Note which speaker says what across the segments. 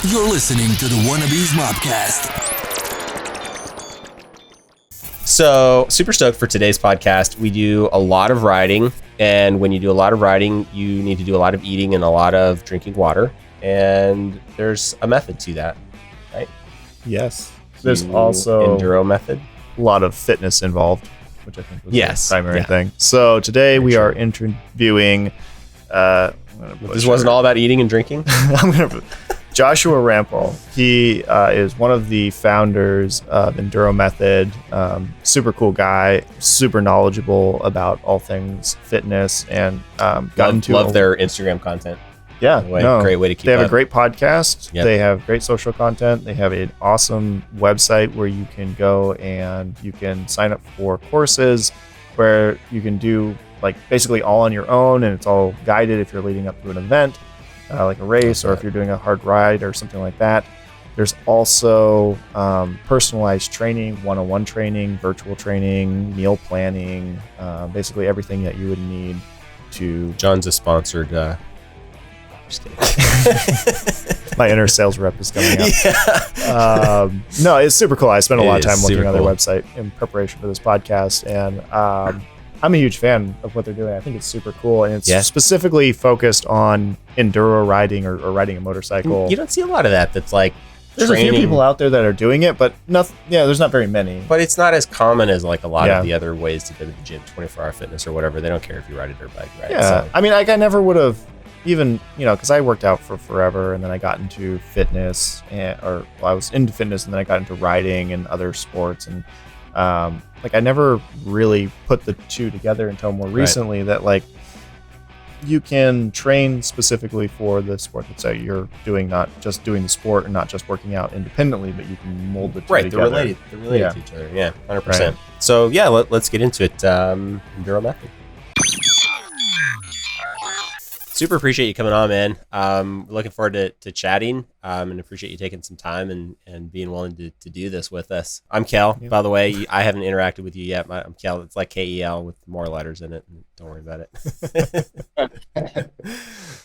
Speaker 1: You're listening to the WannaBes Mobcast.
Speaker 2: So, super stoked for today's podcast. We do a lot of riding, and when you do a lot of riding, you need to do a lot of eating and a lot of drinking water, and there's a method to that, right?
Speaker 3: Yes. There's also
Speaker 2: EnduroMethod.
Speaker 3: a lot of fitness involved, which I think was
Speaker 2: Yes.
Speaker 3: the primary
Speaker 2: Yeah.
Speaker 3: thing. So today we
Speaker 2: Very
Speaker 3: are
Speaker 2: true.
Speaker 3: interviewing.
Speaker 2: This wasn't all about eating and drinking?
Speaker 3: Joshua Rempel. He is one of the founders of EnduroMethod. Super cool guy, super knowledgeable about all things fitness, and
Speaker 2: Love their Instagram content.
Speaker 3: Yeah,
Speaker 2: Great way to keep
Speaker 3: They have
Speaker 2: up.
Speaker 3: a great podcast.
Speaker 2: Yep.
Speaker 3: They have great social content. They have an awesome website where you can go and you can sign up for courses where you can do like basically all on your own, and it's all guided if you're leading up to an event, like a race, or if you're doing a hard ride or something like that. There's also personalized training, one-on-one training, virtual training, meal planning, basically everything that you would need to.
Speaker 2: John's a sponsored. Just kidding.
Speaker 3: My inner sales rep is coming out.
Speaker 2: Yeah.
Speaker 3: No, it's super cool. I spent a lot of time looking
Speaker 2: super
Speaker 3: on their
Speaker 2: cool.
Speaker 3: website in preparation for this podcast, and I'm a huge fan of what they're doing. I think it's super cool, and it's specifically focused on enduro riding or riding a motorcycle.
Speaker 2: You don't see a lot of that. That's like
Speaker 3: There's
Speaker 2: training,
Speaker 3: a few people out there that are doing it, but nothing. Yeah, there's not very many.
Speaker 2: but it's not as common as like a lot
Speaker 3: Yeah.
Speaker 2: of the other ways to go to the gym, 24-hour fitness or whatever. They don't care if you ride a dirt bike, right?
Speaker 3: Yeah,
Speaker 2: So,
Speaker 3: I mean, like I never would have even, because I worked out for forever, and then I got into fitness, I was into fitness, and then I got into riding and other sports, and like I never really put the two together until more recently. That like you can train specifically for the sport that you're doing, not just doing the sport and not just working out independently, but you can mold the two
Speaker 2: right,
Speaker 3: together.
Speaker 2: they're related
Speaker 3: Yeah.
Speaker 2: to each other. Yeah, 100%.
Speaker 3: Right.
Speaker 2: So yeah, let's get into it. EnduroMethod. Super appreciate you coming on, man. Looking forward to chatting, and appreciate you taking some time and being willing to do this with us. I'm Kel, by the way. I haven't interacted with you yet. I'm Kel. It's like Kel with more letters in it. Don't worry about it.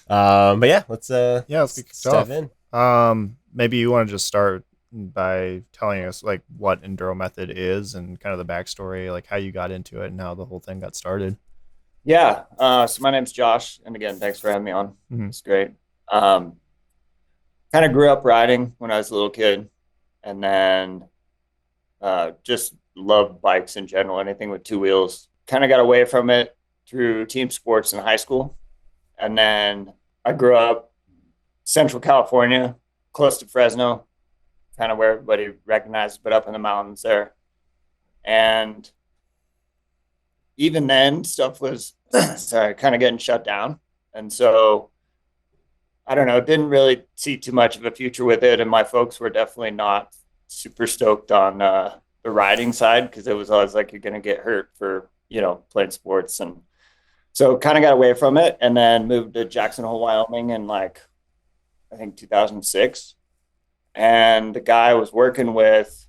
Speaker 2: But yeah, let's
Speaker 3: get kicked
Speaker 2: dive
Speaker 3: off.
Speaker 2: in.
Speaker 3: Maybe you want to just start by telling us like what EnduroMethod is and kind of the backstory, like how you got into it and how the whole thing got started.
Speaker 4: Yeah. So my name's Josh, and again, thanks for having me on.
Speaker 3: Mhm.
Speaker 4: It's great. Kind of grew up riding when I was a little kid, and then just loved bikes in general, anything with two wheels. Kind of got away from it through team sports in high school, and then I grew up Central California, close to Fresno, kind of where everybody recognizes, but up in the mountains there. And even then, stuff was kind of getting shut down. And so, I don't know, didn't really see too much of a future with it. And my folks were definitely not super stoked on the riding side, because it was always like, you're going to get hurt for, playing sports. And so kind of got away from it, and then moved to Jackson Hole, Wyoming in I think 2006. And the guy I was working with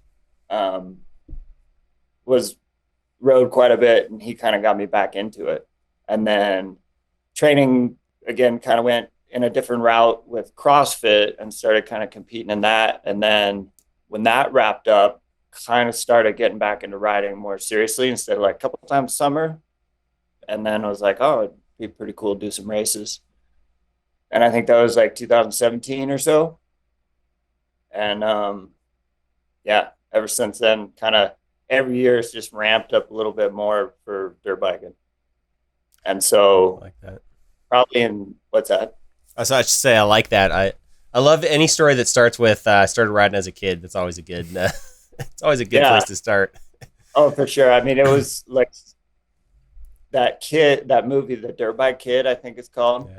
Speaker 4: rode quite a bit, and he kind of got me back into it. And then training again kind of went in a different route with CrossFit and started kind of competing in that. And then when that wrapped up, kind of started getting back into riding more seriously instead of like a couple of times a summer. And then I was like, oh, it'd be pretty cool to do some races. And I think that was like 2017 or so. And ever since then, kind of every year it's just ramped up a little bit more for dirt biking. And so
Speaker 2: I like that.
Speaker 4: probably in what's that?
Speaker 2: I should say I like that. I love any story that starts with started riding as a kid. That's always a good. It's always a good place to start.
Speaker 4: Oh, for sure. I mean, it was like that movie, The Dirt Bike Kid, I think it's called.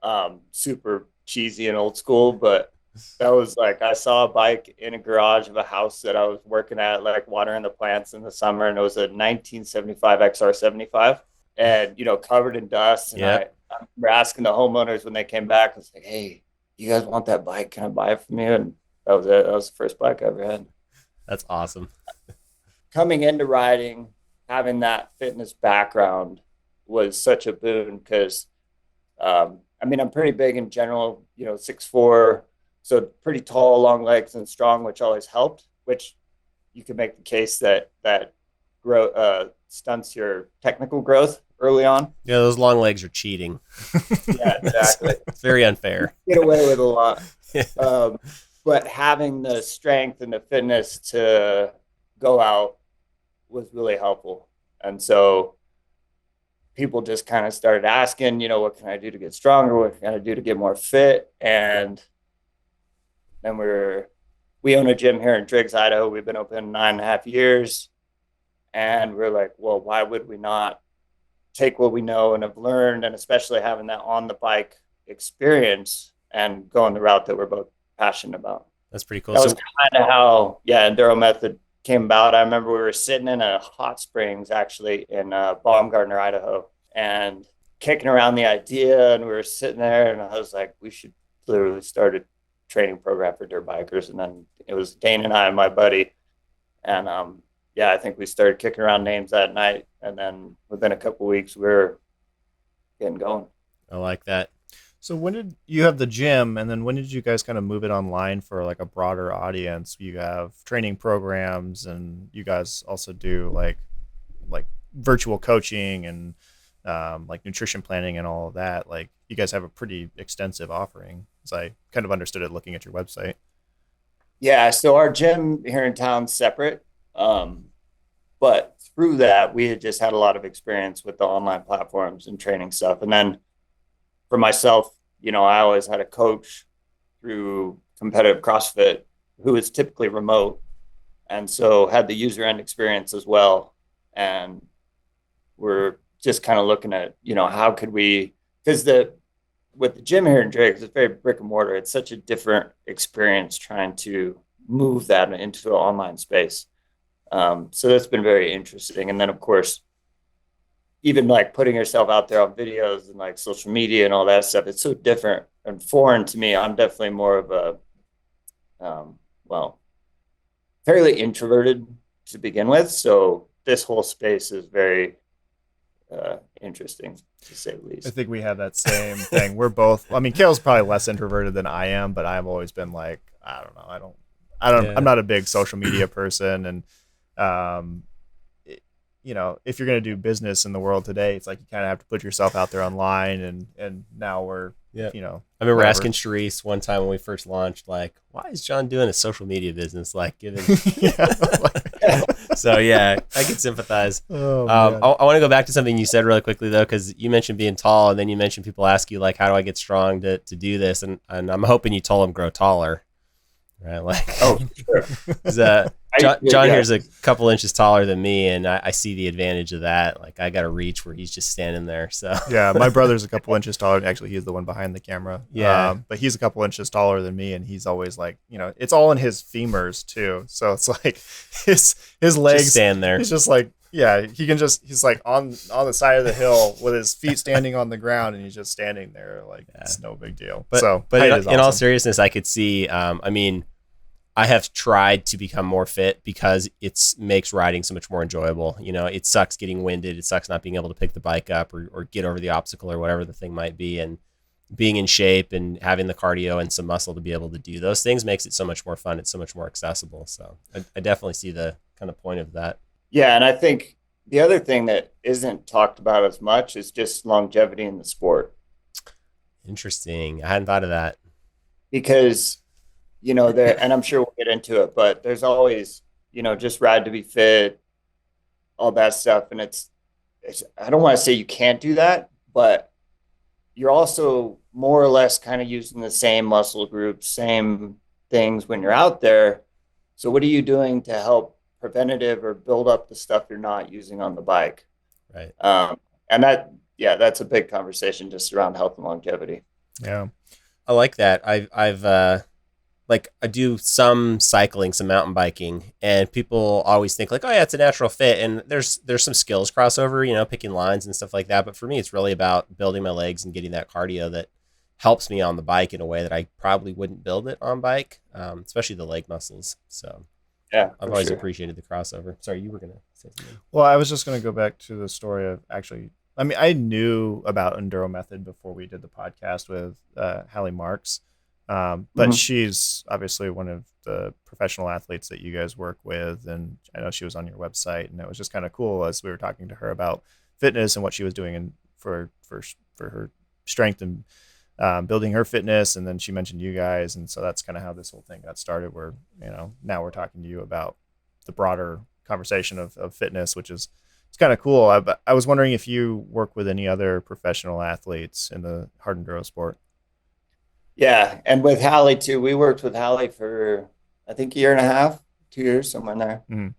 Speaker 4: Yeah. Super cheesy and old school, but that was like, I saw a bike in a garage of a house that I was working at, like watering the plants in the summer, and it was a 1975 XR75, and covered in dust. And I remember asking the homeowners when they came back, I was like, "Hey, you guys want that bike? Can I buy it from you?" And that was it. That was the first bike I ever had.
Speaker 2: That's awesome.
Speaker 4: Coming into riding, having that fitness background was such a boon, because I'm pretty big in general, 6'4", So pretty tall, long legs and strong, which always helped, which you could make the case that grow stunts your technical growth early on.
Speaker 2: Yeah, those long legs are cheating.
Speaker 4: Yeah, exactly.
Speaker 2: It's very unfair.
Speaker 4: Get away with a lot. But having the strength and the fitness to go out was really helpful. And so people just kind of started asking, what can I do to get stronger? What can I do to get more fit? And then we own a gym here in Driggs, Idaho. We've been open 9.5 years. And we're like, well, why would we not take what we know and have learned, and especially having that on the bike experience and going the route that we're both passionate about.
Speaker 2: That's pretty cool.
Speaker 4: That was kind of how, EnduroMethod came about. I remember we were sitting in a hot springs actually in Baumgartner, Idaho, and kicking around the idea. And we were sitting there, and I was like, we should literally start a training program for dirt bikers. And then it was Dane and I and my buddy. And I think we started kicking around names that night. And then within a couple of weeks, we were getting going.
Speaker 2: I like that.
Speaker 3: So when did you have the gym, and then when did you guys kind of move it online for like a broader audience? You have training programs, and you guys also do like virtual coaching and like nutrition planning and all of that. Like, you guys have a pretty extensive offering, as I kind of understood it looking at your website.
Speaker 4: Yeah, so our gym here in town's separate. But through that, we had just had a lot of experience with the online platforms and training stuff. And then for myself, I always had a coach through competitive CrossFit who was typically remote, and so had the user end experience as well. And we're just kind of looking at, how could we, because with the gym here in Drake, it's very brick and mortar. It's such a different experience trying to move that into an online space. So that's been very interesting. And then, of course, even like putting yourself out there on videos and like social media and all that stuff, it's so different and foreign to me. I'm definitely more of a, fairly introverted to begin with. So this whole space is very interesting, to say the least.
Speaker 3: I think we have that same thing. We're both, Kale's probably less introverted than I am, but I've always been like, I don't know. I'm not a big social media person. And, if you're going to do business in the world today, it's like you kind of have to put yourself out there online. And now we're,
Speaker 2: I remember asking Charisse one time when we first launched, like, why is John doing a social media business? Like, given. So, yeah, I can sympathize.
Speaker 3: Oh,
Speaker 2: I want to go back to something you said really quickly, though, because you mentioned being tall, and then you mentioned people ask you, like, how do I get strong to do this? And I'm hoping you told them grow taller. Right, like, sure. John here's a couple inches taller than me, and I see the advantage of that. Like, I got to reach where he's just standing there. So
Speaker 3: yeah, my brother's a couple inches taller. Actually, he's the one behind the camera.
Speaker 2: Yeah,
Speaker 3: but he's a couple inches taller than me, and he's always like, it's all in his femurs too. So it's like his legs
Speaker 2: just stand there.
Speaker 3: He's just like, yeah, he's like on the side of the hill with his feet standing on the ground, and he's just standing there like it's no big deal. But
Speaker 2: in all seriousness, I could see. I have tried to become more fit because it makes riding so much more enjoyable. It sucks getting winded. It sucks not being able to pick the bike up or get over the obstacle or whatever the thing might be. And being in shape and having the cardio and some muscle to be able to do those things makes it so much more fun. It's so much more accessible. So I definitely see the kind of point of that.
Speaker 4: Yeah, and I think the other thing that isn't talked about as much is just longevity in the sport.
Speaker 2: Interesting. I hadn't thought of that. Because
Speaker 4: and I'm sure we'll get into it, but there's always, just ride to be fit, all that stuff. And it's I don't want to say you can't do that, but you're also more or less kind of using the same muscle groups, same things when you're out there. So what are you doing to help preventative or build up the stuff you're not using on the bike?
Speaker 2: Right.
Speaker 4: And that's a big conversation just around health and longevity.
Speaker 3: Yeah.
Speaker 2: I like that. I do some cycling, some mountain biking, and people always think like, oh yeah, it's a natural fit. And there's some skills crossover, picking lines and stuff like that. But for me, it's really about building my legs and getting that cardio that helps me on the bike in a way that I probably wouldn't build it on bike, especially the leg muscles. So
Speaker 4: yeah,
Speaker 2: I've always appreciated the crossover. Sorry, you were going to say something.
Speaker 3: Well, I was just going to go back to the story of actually, I knew about EnduroMethod before we did the podcast with Hallie Marks. But she's obviously one of the professional athletes that you guys work with, and I know she was on your website, and it was just kind of cool as we were talking to her about fitness and what she was doing for her strength and building her fitness. And then she mentioned you guys, and so that's kind of how this whole thing got started. Where now we're talking to you about the broader conversation of fitness, which is it's kind of cool. I was wondering if you work with any other professional athletes in the hard enduro sport.
Speaker 4: Yeah, and with Hallie too. We worked with Hallie for I think a year and a half, 2 years, somewhere in there.
Speaker 3: Mm.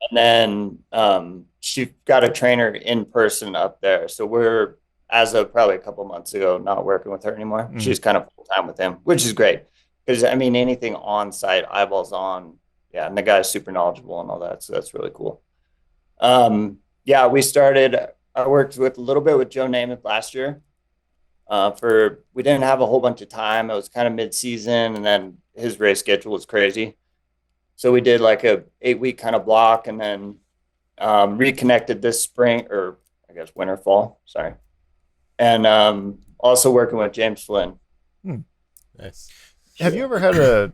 Speaker 4: And then she got a trainer in person up there. So we're, as of probably a couple months ago, not working with her anymore.
Speaker 3: Mm.
Speaker 4: She's kind of full time with him, which is great. Because I mean, anything on site, eyeballs on, yeah, and the guy's super knowledgeable and all that. So that's really cool. Yeah, I worked with a little bit with Joe Namath last year. We didn't have a whole bunch of time. It was kind of mid-season, and then his race schedule was crazy. So we did like a 8-week kind of block, and then reconnected this spring, or I guess winter, fall, sorry. And also working with James Flynn.
Speaker 2: Nice.
Speaker 3: Have you ever had a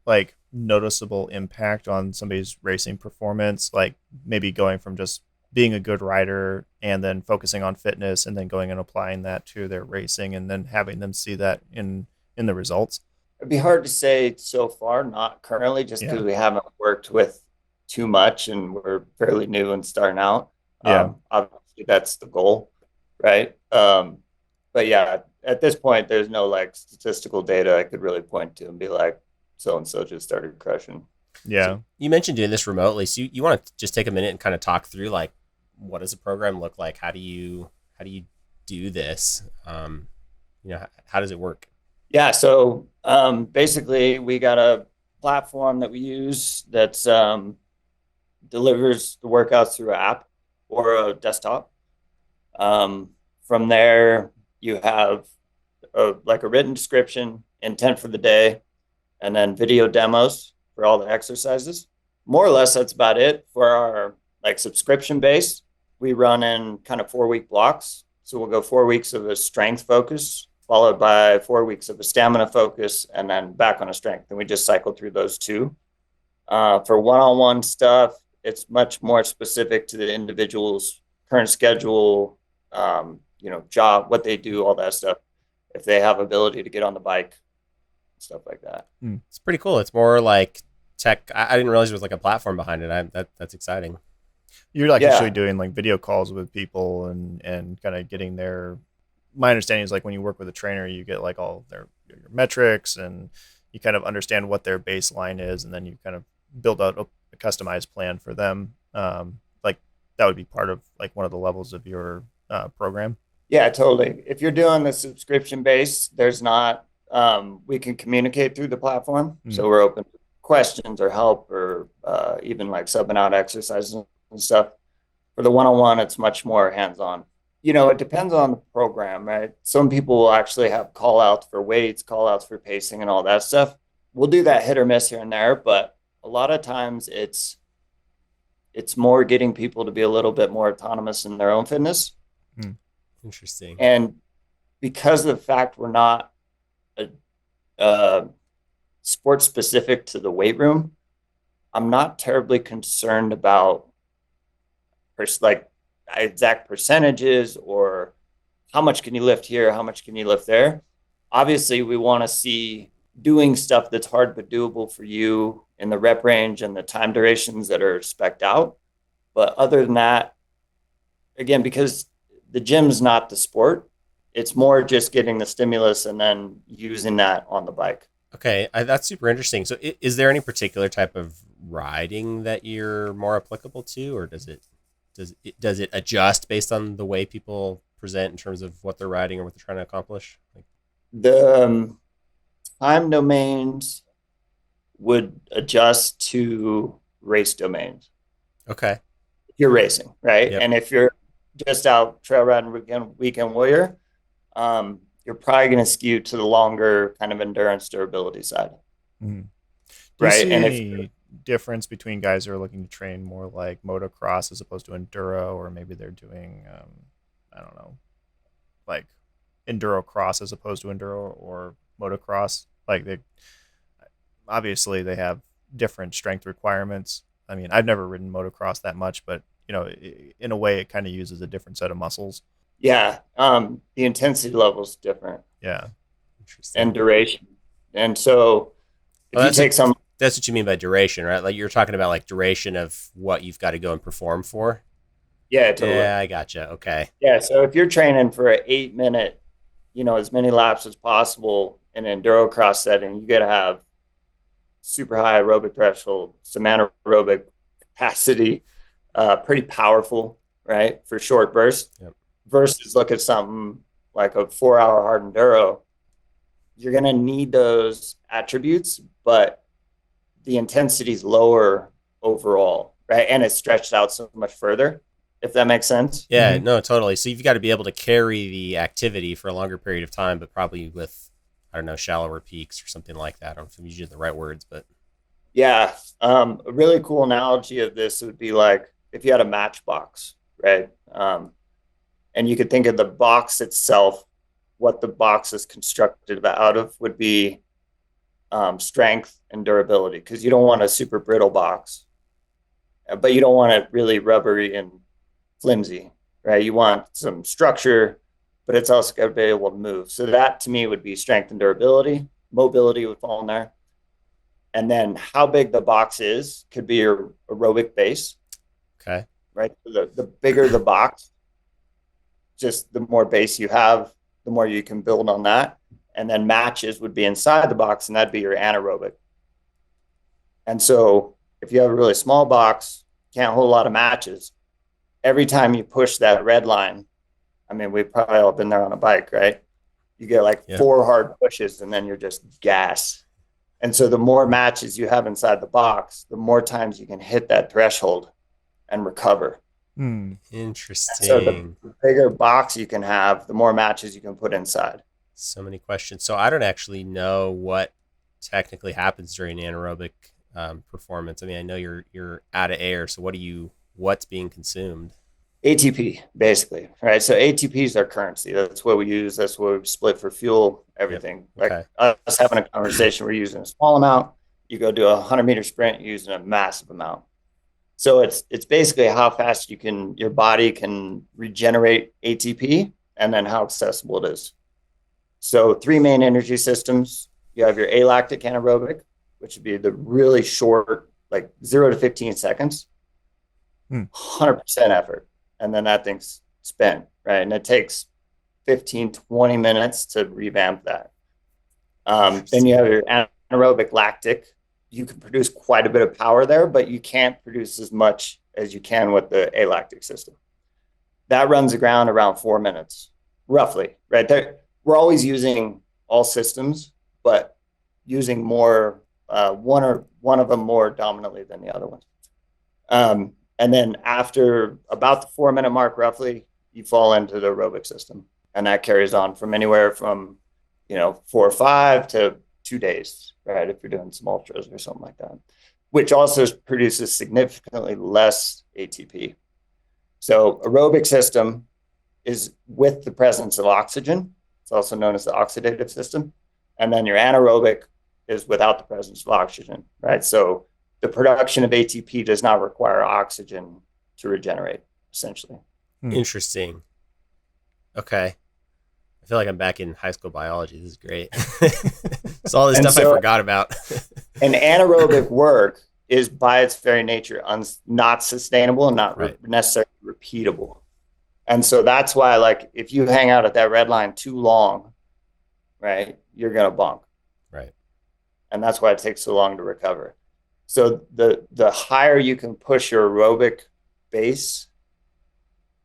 Speaker 3: like noticeable impact on somebody's racing performance, like maybe going from just being a good rider and then focusing on fitness and then going and applying that to their racing and then having them see that in the results?
Speaker 4: It'd be hard to say so far, not currently, just because we haven't worked with too much and we're fairly new and starting out. Obviously that's the goal, right? But yeah, at this point, there's no like statistical data I could really point to and be like, so-and-so just started crushing.
Speaker 3: Yeah.
Speaker 2: So you mentioned doing this remotely. So you want to just take a minute and kind of talk through like, what does a program look like? How do you do this? How does it work?
Speaker 4: Yeah. So basically we got a platform that we use that's delivers the workouts through an app or a desktop. From there, you have a written description, intent for the day, and then video demos for all the exercises. More or less, that's about it. For our like subscription base, we run in kind of 4-week blocks. So we'll go 4 weeks of a strength focus, followed by 4 weeks of a stamina focus, and then back on a strength. And we just cycle through those two. For one-on-one stuff, it's much more specific to the individual's current schedule, job, what they do, all that stuff. If they have ability to get on the bike, stuff like that.
Speaker 2: It's pretty cool. It's more like tech. I didn't realize there was like a platform behind it. That's exciting.
Speaker 3: You're like actually doing like video calls with people and kind of getting my understanding is like when you work with a trainer, you get like all your metrics and you kind of understand what their baseline is. And then you kind of build out a customized plan for them. Like that would be part of like one of the levels of your program.
Speaker 4: Yeah, totally. If you're doing the subscription base, there's not, we can communicate through the platform. So we're open to questions or help or even like subbing out exercises and stuff. For the one-on-one, it's much more hands-on. It depends on the program, right? Some people will actually have call outs for weights, call outs for pacing and all that stuff. We'll do that hit or miss here and there, but a lot of times it's more getting people to be a little bit more autonomous in their own fitness.
Speaker 2: Interesting.
Speaker 4: And because of the fact we're not a sport specific to the weight room, I'm not terribly concerned about exact percentages or how much can you lift here, how much can you lift there. Obviously, we want to see doing stuff that's hard but doable for you in the rep range and the time durations that are spec'd out. But other than that, again, because the gym's not the sport, it's more just getting the stimulus and then using that on the bike.
Speaker 2: Okay, that's super interesting. So is there any particular type of riding that you're more applicable to, or does it adjust based on the way people present in terms of what they're riding or what they're trying to accomplish?
Speaker 4: The time domains would adjust to race domains.
Speaker 2: Okay.
Speaker 4: If you're racing, right?
Speaker 2: Yep.
Speaker 4: And if you're just out trail riding weekend warrior, you're probably going to skew to the longer kind of endurance durability side.
Speaker 3: Do
Speaker 4: right.
Speaker 3: You see
Speaker 4: and
Speaker 3: any difference between guys who are looking to train more like motocross as opposed to enduro, or maybe they're doing, I don't know, like enduro cross as opposed to enduro, or motocross. Like obviously they have different strength requirements. I mean, I've never ridden motocross that much, but in a way, it kind of uses a different set of muscles.
Speaker 4: Yeah, the intensity level is different.
Speaker 3: Yeah,
Speaker 2: interesting.
Speaker 4: And duration. And so if you take
Speaker 2: that's what you mean by duration, right? Like you're talking about like duration of what you've got to go and perform for.
Speaker 4: Yeah, totally.
Speaker 2: Yeah, I gotcha. Okay.
Speaker 4: Yeah, so if you're training for an 8-minute, as many laps as possible in an enduro cross setting, you got to have super high aerobic threshold, some anaerobic capacity, pretty powerful, right, for short bursts.
Speaker 2: Yep.
Speaker 4: Versus look at something like a 4-hour hard enduro, you're going to need those attributes, but the intensity is lower overall, right? And it's stretched out so much further, if that makes sense.
Speaker 2: Yeah, no, totally. So you've got to be able to carry the activity for a longer period of time, but probably with, I don't know, shallower peaks or something like that. I don't know if I'm using the right words, but.
Speaker 4: Yeah. A really cool analogy of this would be like if you had a matchbox, right? And you could think of the box itself, what the box is constructed out of would be strength and durability, because you don't want a super brittle box, but you don't want it really rubbery and flimsy, right? You want some structure, but it's also got to be able to move. So that to me would be strength and durability. Mobility would fall in there. And then how big the box is could be your aerobic base.
Speaker 2: Okay.
Speaker 4: Right? The bigger the box, just the more base you have, the more you can build on that. And then matches would be inside the box, and that'd be your anaerobic. And so if you have a really small box, can't hold a lot of matches, every time you push that red line, I mean, we've probably all been there on a bike, right? You get like 4 hard pushes and then you're just gas. And so the more matches you have inside the box, the more times you can hit that threshold and recover.
Speaker 2: Interesting.
Speaker 4: So the bigger box you can have, the more matches you can put inside.
Speaker 2: So many questions. So I don't actually know what technically happens during anaerobic performance. I mean, I know you're out of air. So what's being consumed?
Speaker 4: ATP, basically, right? So ATP is our currency. That's what we use. That's what we split for fuel, everything. Yep. Okay. Like us having a conversation, we're using a small amount. You go do a 100-meter sprint using a massive amount. So it's basically how fast your body can regenerate ATP, and then how accessible it is. So 3 main energy systems. You have your alactic anaerobic, which would be the really short, like 0 to 15 seconds, 100% effort. And then that thing's spent, right? And it takes 15, 20 minutes to revamp that. Then you have your anaerobic lactic. You can produce quite a bit of power there, but you can't produce as much as you can with the alactic system. That runs around 4 minutes, roughly, right? We're always using all systems, but using more, one of them more dominantly than the other one. And then after about the 4-minute mark, roughly, you fall into the aerobic system. And that carries on from anywhere from, 4 or 5 to 2 days, right? If you're doing some ultras or something like that, which also produces significantly less ATP. So aerobic system is with the presence of oxygen. It's also known as the oxidative system. And then your anaerobic is without the presence of oxygen, right? So the production of ATP does not require oxygen to regenerate, essentially.
Speaker 2: Interesting. Okay. I feel like I'm back in high school biology. This is great. It's all this stuff I forgot about.
Speaker 4: And anaerobic work is by its very nature not sustainable and not necessarily repeatable. And so that's why, like, if you hang out at that red line too long, right, you're going to bonk.
Speaker 2: Right.
Speaker 4: And that's why it takes so long to recover. So the higher you can push your aerobic base,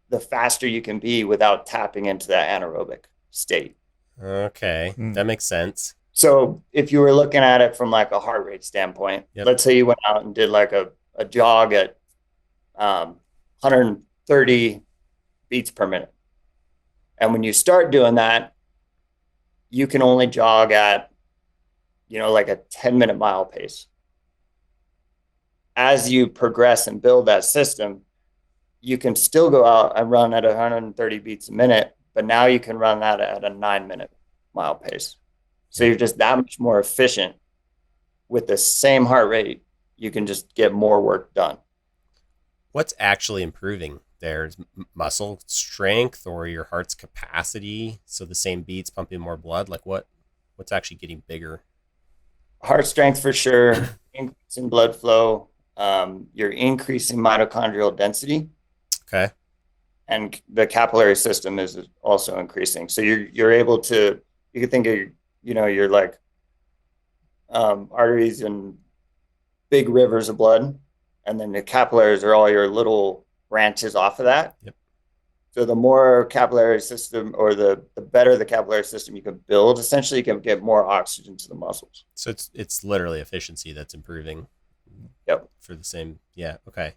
Speaker 4: the faster you can be without tapping into that anaerobic state.
Speaker 2: Okay, that makes sense.
Speaker 4: So if you were looking at it from like a heart rate standpoint, let's say you went out and did like a jog at 130 beats per minute. And when you start doing that, you can only jog at, like a 10-minute mile pace. As you progress and build that system, you can still go out and run at 130 beats a minute, but now you can run that at a 9-minute mile pace. So you're just that much more efficient with the same heart rate. You can just get more work done.
Speaker 2: What's actually improving there? Is muscle strength or your heart's capacity? So the same beats pumping more blood? Like what's actually getting bigger?
Speaker 4: Heart strength for sure, increase in blood flow, you're increasing mitochondrial density.
Speaker 2: Okay.
Speaker 4: And the capillary system is also increasing. So you're able to, you can think of, you're like arteries and big rivers of blood, and then the capillaries are all your little branches off of that.
Speaker 2: Yep.
Speaker 4: So the more capillary system, or the better the capillary system you can build, essentially you can get more oxygen to the muscles.
Speaker 2: So it's literally efficiency that's improving.
Speaker 4: Yep.
Speaker 2: For the same. Yeah. Okay.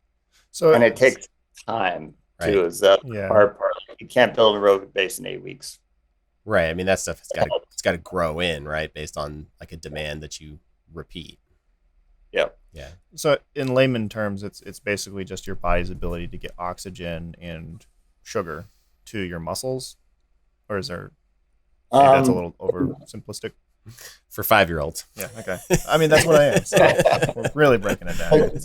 Speaker 3: So
Speaker 4: and it takes time too.
Speaker 2: Right.
Speaker 4: Is the
Speaker 3: Yeah.
Speaker 4: hard part. You can't build a aerobic base in 8 weeks.
Speaker 2: Right. I mean, that stuff it's got to grow in, right, based on like a demand that you repeat.
Speaker 4: Yep.
Speaker 2: Yeah.
Speaker 3: So in layman terms, it's basically just your body's ability to get oxygen and sugar to your muscles, or is there? Maybe that's a little over simplistic.
Speaker 2: For 5-year-olds.
Speaker 3: Yeah. Okay. I mean, that's what I am. So we're really breaking it down.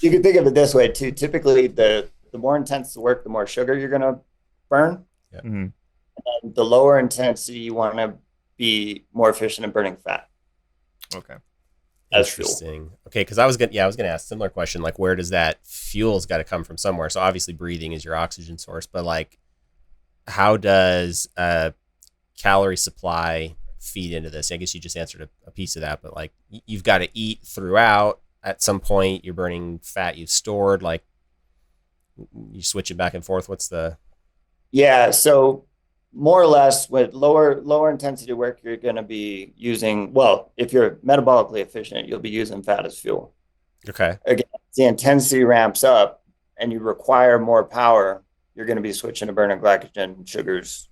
Speaker 4: You can think of it this way too. Typically, the more intense the work, the more sugar you're going to burn.
Speaker 2: Yeah.
Speaker 3: Mm-hmm.
Speaker 4: And the lower intensity, you want to be more efficient in burning fat.
Speaker 3: Okay.
Speaker 4: As fuel.
Speaker 2: Interesting. Okay, because I was gonna ask a similar question, like where does that fuel's got to come from somewhere? So obviously breathing is your oxygen source, but like how does calorie supply feed into this? I guess you just answered a piece of that, but like you've got to eat throughout. At some point, you're burning fat you've stored. Like you switch it back and forth. What's the?
Speaker 4: Yeah. So more or less with lower intensity work, you're going to be using, well, if you're metabolically efficient, you'll be using fat as fuel.
Speaker 2: Okay.
Speaker 4: Again, as the intensity ramps up and you require more power, you're going to be switching to burning glycogen, sugars,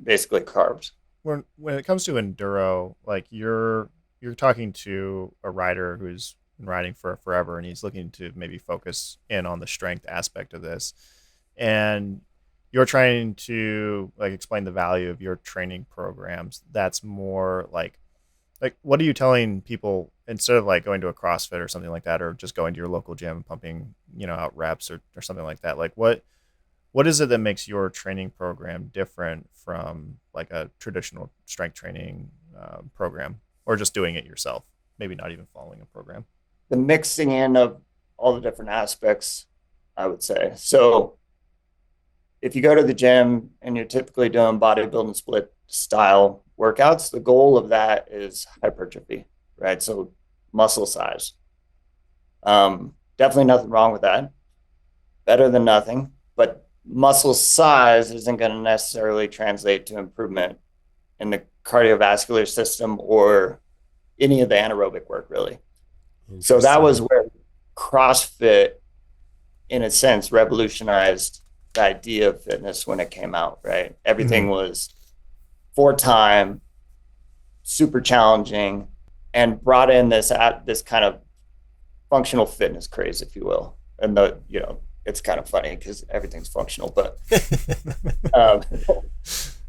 Speaker 4: basically carbs.
Speaker 3: When it comes to enduro, like you're talking to a rider who's been riding for forever and he's looking to maybe focus in on the strength aspect of this, and you're trying to like explain the value of your training programs. That's more like what are you telling people instead of like going to a CrossFit or something like that, or just going to your local gym and pumping out reps or something like that? Like what is it that makes your training program different from like a traditional strength training program, or just doing it yourself, maybe not even following a program?
Speaker 4: The mixing in of all the different aspects, I would say. So if you go to the gym and you're typically doing bodybuilding split style workouts, the goal of that is hypertrophy, right? So muscle size. Definitely nothing wrong with that. Better than nothing. But muscle size isn't going to necessarily translate to improvement in the cardiovascular system or any of the anaerobic work, really. So that was where CrossFit, in a sense, revolutionized the idea of fitness when it came out, right? Everything was for time, super challenging, and brought in this kind of functional fitness craze, if you will. And it's kind of funny because everything's functional, but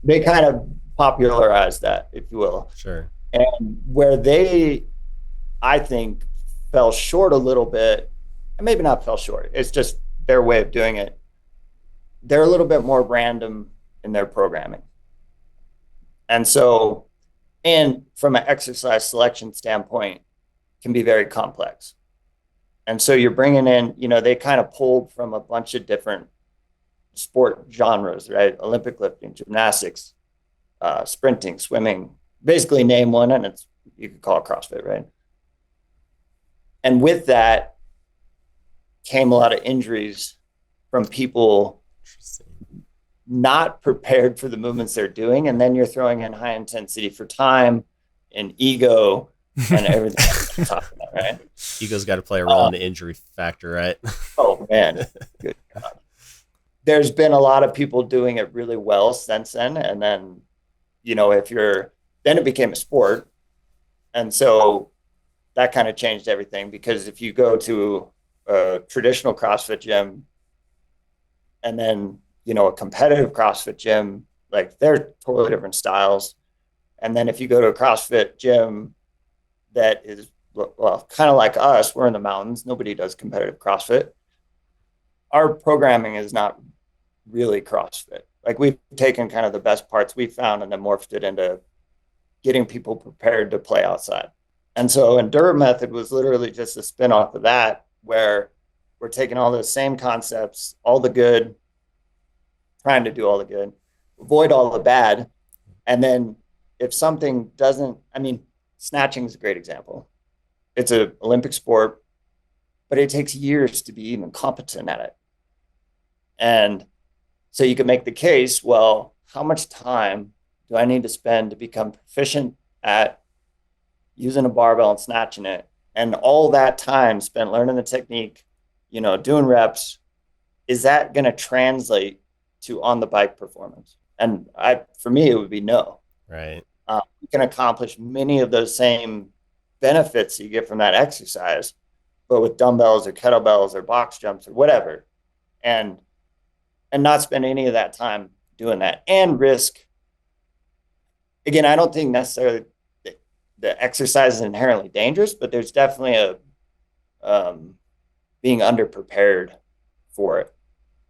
Speaker 4: they kind of popularized that, if you will.
Speaker 2: Sure.
Speaker 4: And where they, I think, fell short a little bit, and maybe not fell short, it's just their way of doing it. They're a little bit more random in their programming. And so, and from an exercise selection standpoint, can be very complex. And so you're bringing in, they kind of pulled from a bunch of different sport genres, right? Olympic lifting, gymnastics, sprinting, swimming, basically name one, and you could call it CrossFit, right? And with that came a lot of injuries from people not prepared for the movements they're doing. And then you're throwing in high intensity for time and ego and everything. Talking about, right?
Speaker 2: Ego's got to play a role in the injury factor, right?
Speaker 4: Oh, man. Good God. There's been a lot of people doing it really well since then. And then, then it became a sport. And so that kind of changed everything, because if you go to a traditional CrossFit gym and then, a competitive CrossFit gym, like they're totally different styles. And then if you go to a CrossFit gym that is, well, kind of like us, we're in the mountains. Nobody does competitive CrossFit. Our programming is not really CrossFit. Like we've taken kind of the best parts we found and then morphed it into getting people prepared to play outside. And so EnduroMethod was literally just a spin-off of that, where we're taking all those same concepts, all the good, trying to do all the good, avoid all the bad. And then if something doesn't, I mean, snatching is a great example. It's an Olympic sport, but it takes years to be even competent at it. And so you can make the case, well, how much time do I need to spend to become proficient at using a barbell and snatching it? And all that time spent learning the technique, doing reps, is that going to translate to on the bike performance? And for me, it would be no.
Speaker 2: Right.
Speaker 4: You can accomplish many of those same benefits you get from that exercise, but with dumbbells or kettlebells or box jumps or whatever, and not spend any of that time doing that and risk. Again, I don't think necessarily the exercise is inherently dangerous, but there's definitely a being underprepared for it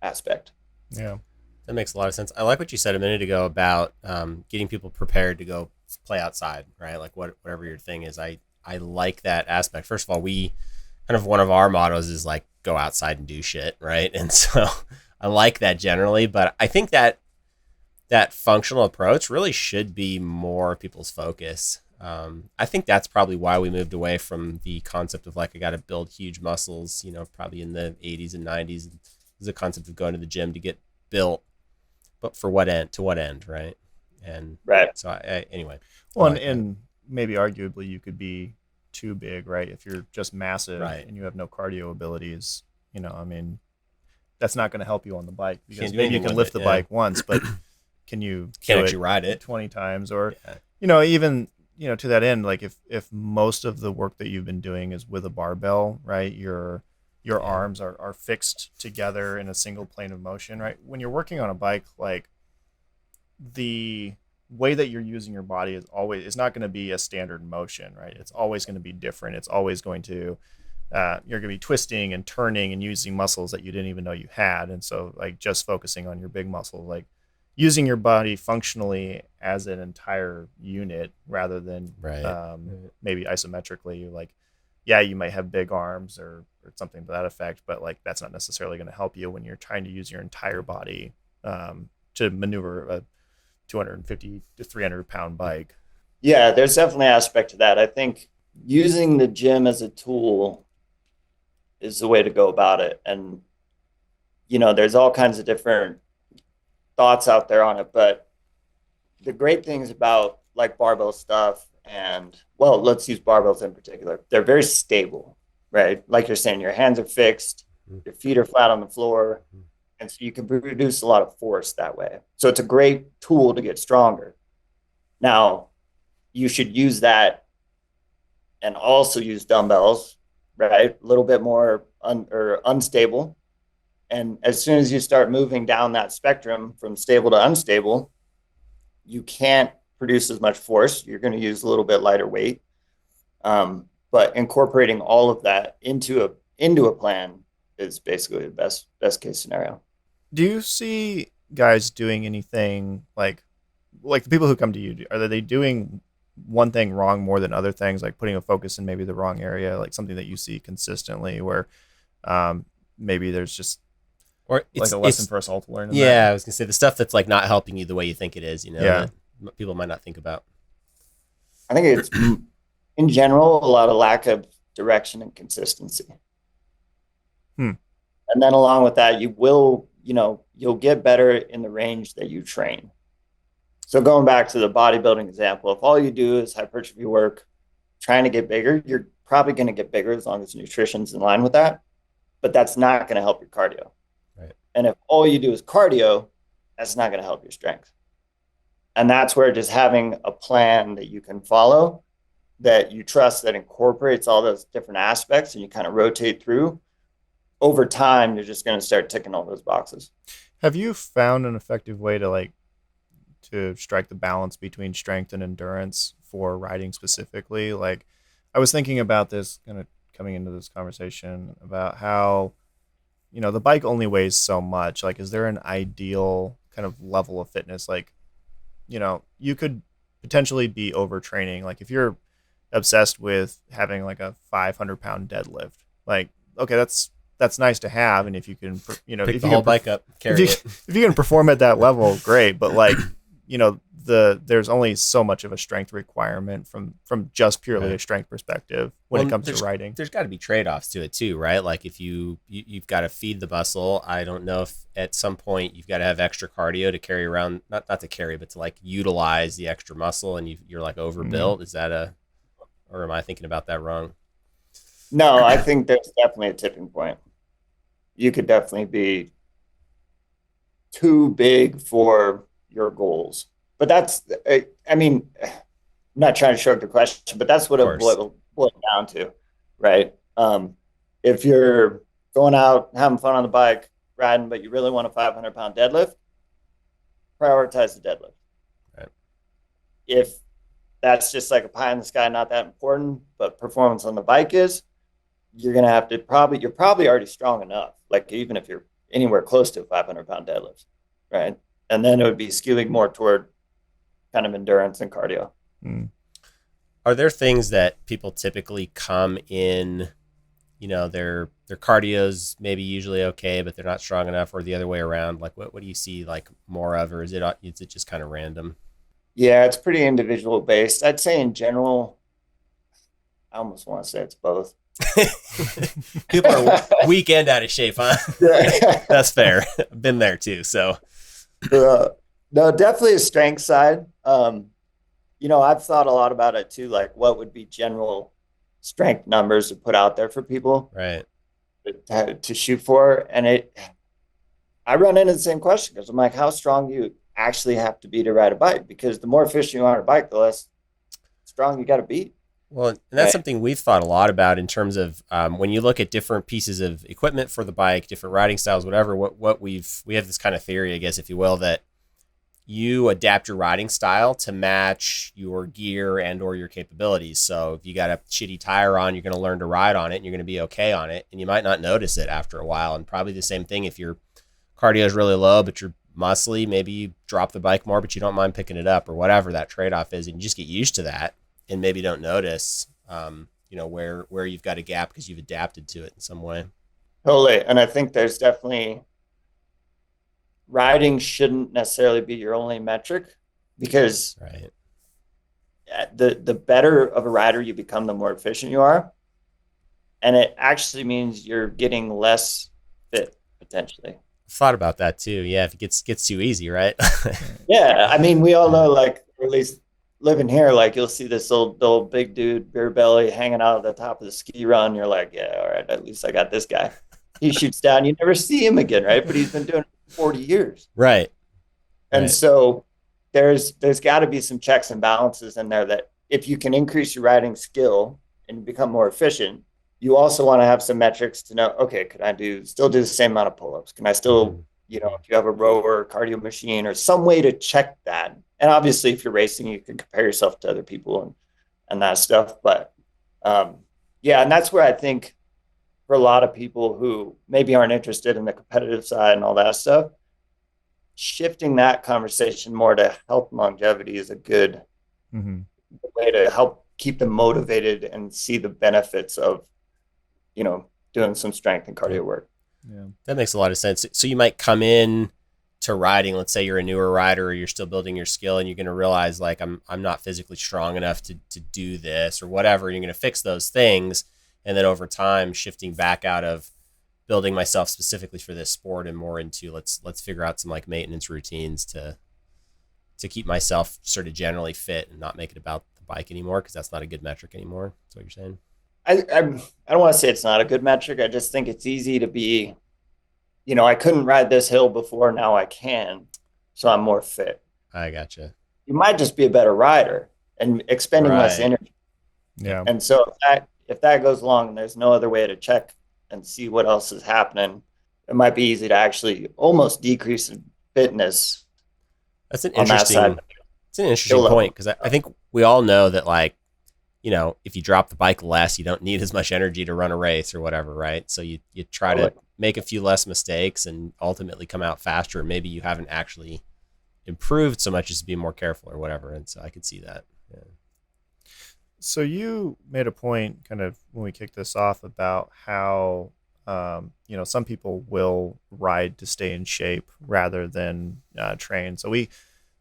Speaker 4: aspect.
Speaker 3: Yeah.
Speaker 2: That makes a lot of sense. I like what you said a minute ago about getting people prepared to go play outside, right? Like whatever your thing is. I like that aspect. First of all, we kind of, one of our mottos is like, go outside and do shit, right? And so I like that generally, but I think that functional approach really should be more people's focus. I think that's probably why we moved away from the concept of like, I got to build huge muscles, probably in the 80s and 90s. There's a concept of going to the gym to get built, but for what end? To what end, right? And
Speaker 4: right.
Speaker 2: So anyway.
Speaker 3: Well, and maybe arguably you could be too big, right? If you're just massive and you have no cardio abilities, that's not going to help you on the bike, because maybe you can lift the bike once, but can you
Speaker 2: can't actually ride it
Speaker 3: 20 times or, even, to that end, like if most of the work that you've been doing is with a barbell, right? Your arms are fixed together in a single plane of motion, right? When you're working on a bike, like the way that you're using your body is not going to be a standard motion, right? It's always going to be different. It's always going to, you're going to be twisting and turning and using muscles that you didn't even know you had. And so like just focusing on your big muscles, like using your body functionally as an entire unit rather than maybe isometrically, like, yeah, you might have big arms or something to that effect, but like that's not necessarily going to help you when you're trying to use your entire body to maneuver a 250 to 300 pound bike.
Speaker 4: Yeah, there's definitely an aspect to that. I think using the gym as a tool is the way to go about it. And, there's all kinds of different thoughts out there on it, but the great things about like barbell stuff, and well, let's use barbells in particular. They're very stable, right? Like you're saying, your hands are fixed, your feet are flat on the floor. And so you can produce a lot of force that way. So it's a great tool to get stronger. Now, you should use that and also use dumbbells, right? A little bit more unstable. And as soon as you start moving down that spectrum from stable to unstable, you can't produce as much force. You're going to use a little bit lighter weight. But incorporating all of that into a plan is basically the best case scenario.
Speaker 3: Do you see guys doing anything like the people who come to you? Are they doing one thing wrong more than other things, like putting a focus in maybe the wrong area, like something that you see consistently, where maybe there's just
Speaker 2: or
Speaker 3: like a lesson for us all to learn?
Speaker 2: I was gonna say the stuff that's like not helping you the way you think it is. That people might not think about.
Speaker 4: I think it's in general a lot of lack of direction and consistency. And then along with that, you'll get better in the range that you train. So going back to the bodybuilding example, if all you do is hypertrophy work, trying to get bigger, you're probably going to get bigger as long as nutrition's in line with that, but that's not going to help your cardio.
Speaker 2: Right.
Speaker 4: And if all you do is cardio, that's not going to help your strength. And that's where just having a plan that you can follow, that you trust, that incorporates all those different aspects, and you kind of rotate through, over time, you're just going to start ticking all those boxes.
Speaker 3: Have you found an effective way to like to strike the balance between strength and endurance for riding specifically. Like, I was thinking about this kind of coming into this conversation about how, the bike only weighs so much. Like, is there an ideal kind of level of fitness? Like, you could potentially be overtraining. Like, if you're obsessed with having like a 500-pound deadlift, like, okay, that's nice to have. And if you can,
Speaker 2: Pick
Speaker 3: if
Speaker 2: the
Speaker 3: you
Speaker 2: whole
Speaker 3: can,
Speaker 2: bike up, carry it.
Speaker 3: if you can perform at that level, great. But like, there's only so much of a strength requirement from just purely a strength perspective when it comes to riding.
Speaker 2: There's got to be trade-offs to it too, right? Like if you've got to feed the muscle. I don't know if at some point you've got to have extra cardio to carry around, not to carry, but to like utilize the extra muscle, and you're like overbuilt. Is that or am I thinking about that wrong?
Speaker 4: No, I think there's definitely a tipping point. You could definitely be too big for your goals. But that's, I mean, I'm not trying to short the question, but that's what it boils down to, right? If you're going out, having fun on the bike, riding, but you really want a 500-pound deadlift, prioritize the deadlift.
Speaker 2: Right.
Speaker 4: If that's just like a pie in the sky, not that important, but performance on the bike is, you're going to have to you're probably already strong enough, like even if you're anywhere close to a 500-pound deadlift, right? And then it would be skewing more toward kind of endurance and cardio.
Speaker 2: Are there things that people typically come in, their cardio's maybe usually okay, but they're not strong enough, or the other way around? Like what do you see like more of, or is it just kind of random?
Speaker 4: Yeah, it's pretty individual based. I'd say in general, I almost want to say it's both.
Speaker 2: People are weak and out of shape, huh? That's fair. I've been there too. So
Speaker 4: no, definitely a strength side. I've thought a lot about it too, like what would be general strength numbers to put out there for people,
Speaker 2: right,
Speaker 4: to shoot for. And I run into the same question because I'm like, how strong do you actually have to be to ride a bike? Because the more efficient you are on a bike, the less strong you got to be.
Speaker 2: Well, and that's something we've thought a lot about in terms of when you look at different pieces of equipment for the bike, different riding styles, whatever. We have this kind of theory, I guess, if you will, that you adapt your riding style to match your gear and or your capabilities. So if you got a shitty tire on, you're going to learn to ride on it, and you're going to be okay on it, and you might not notice it after a while. And probably the same thing if your cardio is really low, but you're muscly, maybe you drop the bike more, but you don't mind picking it up, or whatever that trade-off is, and you just get used to that. And maybe don't notice, where you've got a gap because you've adapted to it in some way.
Speaker 4: Totally. And I think there's definitely, riding shouldn't necessarily be your only metric, because the better of a rider you become, the more efficient you are. And it actually means you're getting less fit potentially.
Speaker 2: I've thought about that too. Yeah, if it gets too easy, right?
Speaker 4: Yeah, I mean, we all know, like, or at least living here, like you'll see this old big dude, beer belly, hanging out at the top of the ski run. You're like, yeah, all right, at least I got this guy. He shoots down, you never see him again, right? But he's been doing it for 40 years.
Speaker 2: Right.
Speaker 4: And so there's got to be some checks and balances in there, that if you can increase your riding skill and become more efficient, you also want to have some metrics to know, okay, could I still do the same amount of pull-ups? Can I still, if you have a rower, cardio machine, or some way to check that. And obviously if you're racing, you can compare yourself to other people and that stuff. But and that's where I think for a lot of people who maybe aren't interested in the competitive side and all that stuff, shifting that conversation more to health and longevity is a good way to help keep them motivated and see the benefits of, doing some strength and cardio work.
Speaker 2: Yeah, that makes a lot of sense. So you might come in to riding, let's say you're a newer rider, or you're still building your skill, and you're going to realize, like, I'm not physically strong enough to do this or whatever. You're going to fix those things, and then over time shifting back out of building myself specifically for this sport and more into let's figure out some like maintenance routines to keep myself sort of generally fit and not make it about the bike anymore, because that's not a good metric anymore. That's what you're saying.
Speaker 4: I don't want to say it's not a good metric. I just think it's easy to be, I couldn't ride this hill before, now I can, so I'm more fit.
Speaker 2: I gotcha.
Speaker 4: You might just be a better rider and expending less energy.
Speaker 3: Yeah.
Speaker 4: And so if that goes along and there's no other way to check and see what else is happening, it might be easy to actually almost decrease in fitness
Speaker 2: That's an
Speaker 4: on that
Speaker 2: interesting.
Speaker 4: side.
Speaker 2: It's an interesting point because I think we all know that, like, you know, if you drop the bike less, you don't need as much energy to run a race or whatever, right? So you try to make a few less mistakes and ultimately come out faster. Maybe you haven't actually improved so much as to be more careful or whatever. And so I could see that. Yeah.
Speaker 3: So you made a point kind of when we kicked this off about how, you know, some people will ride to stay in shape rather than train. So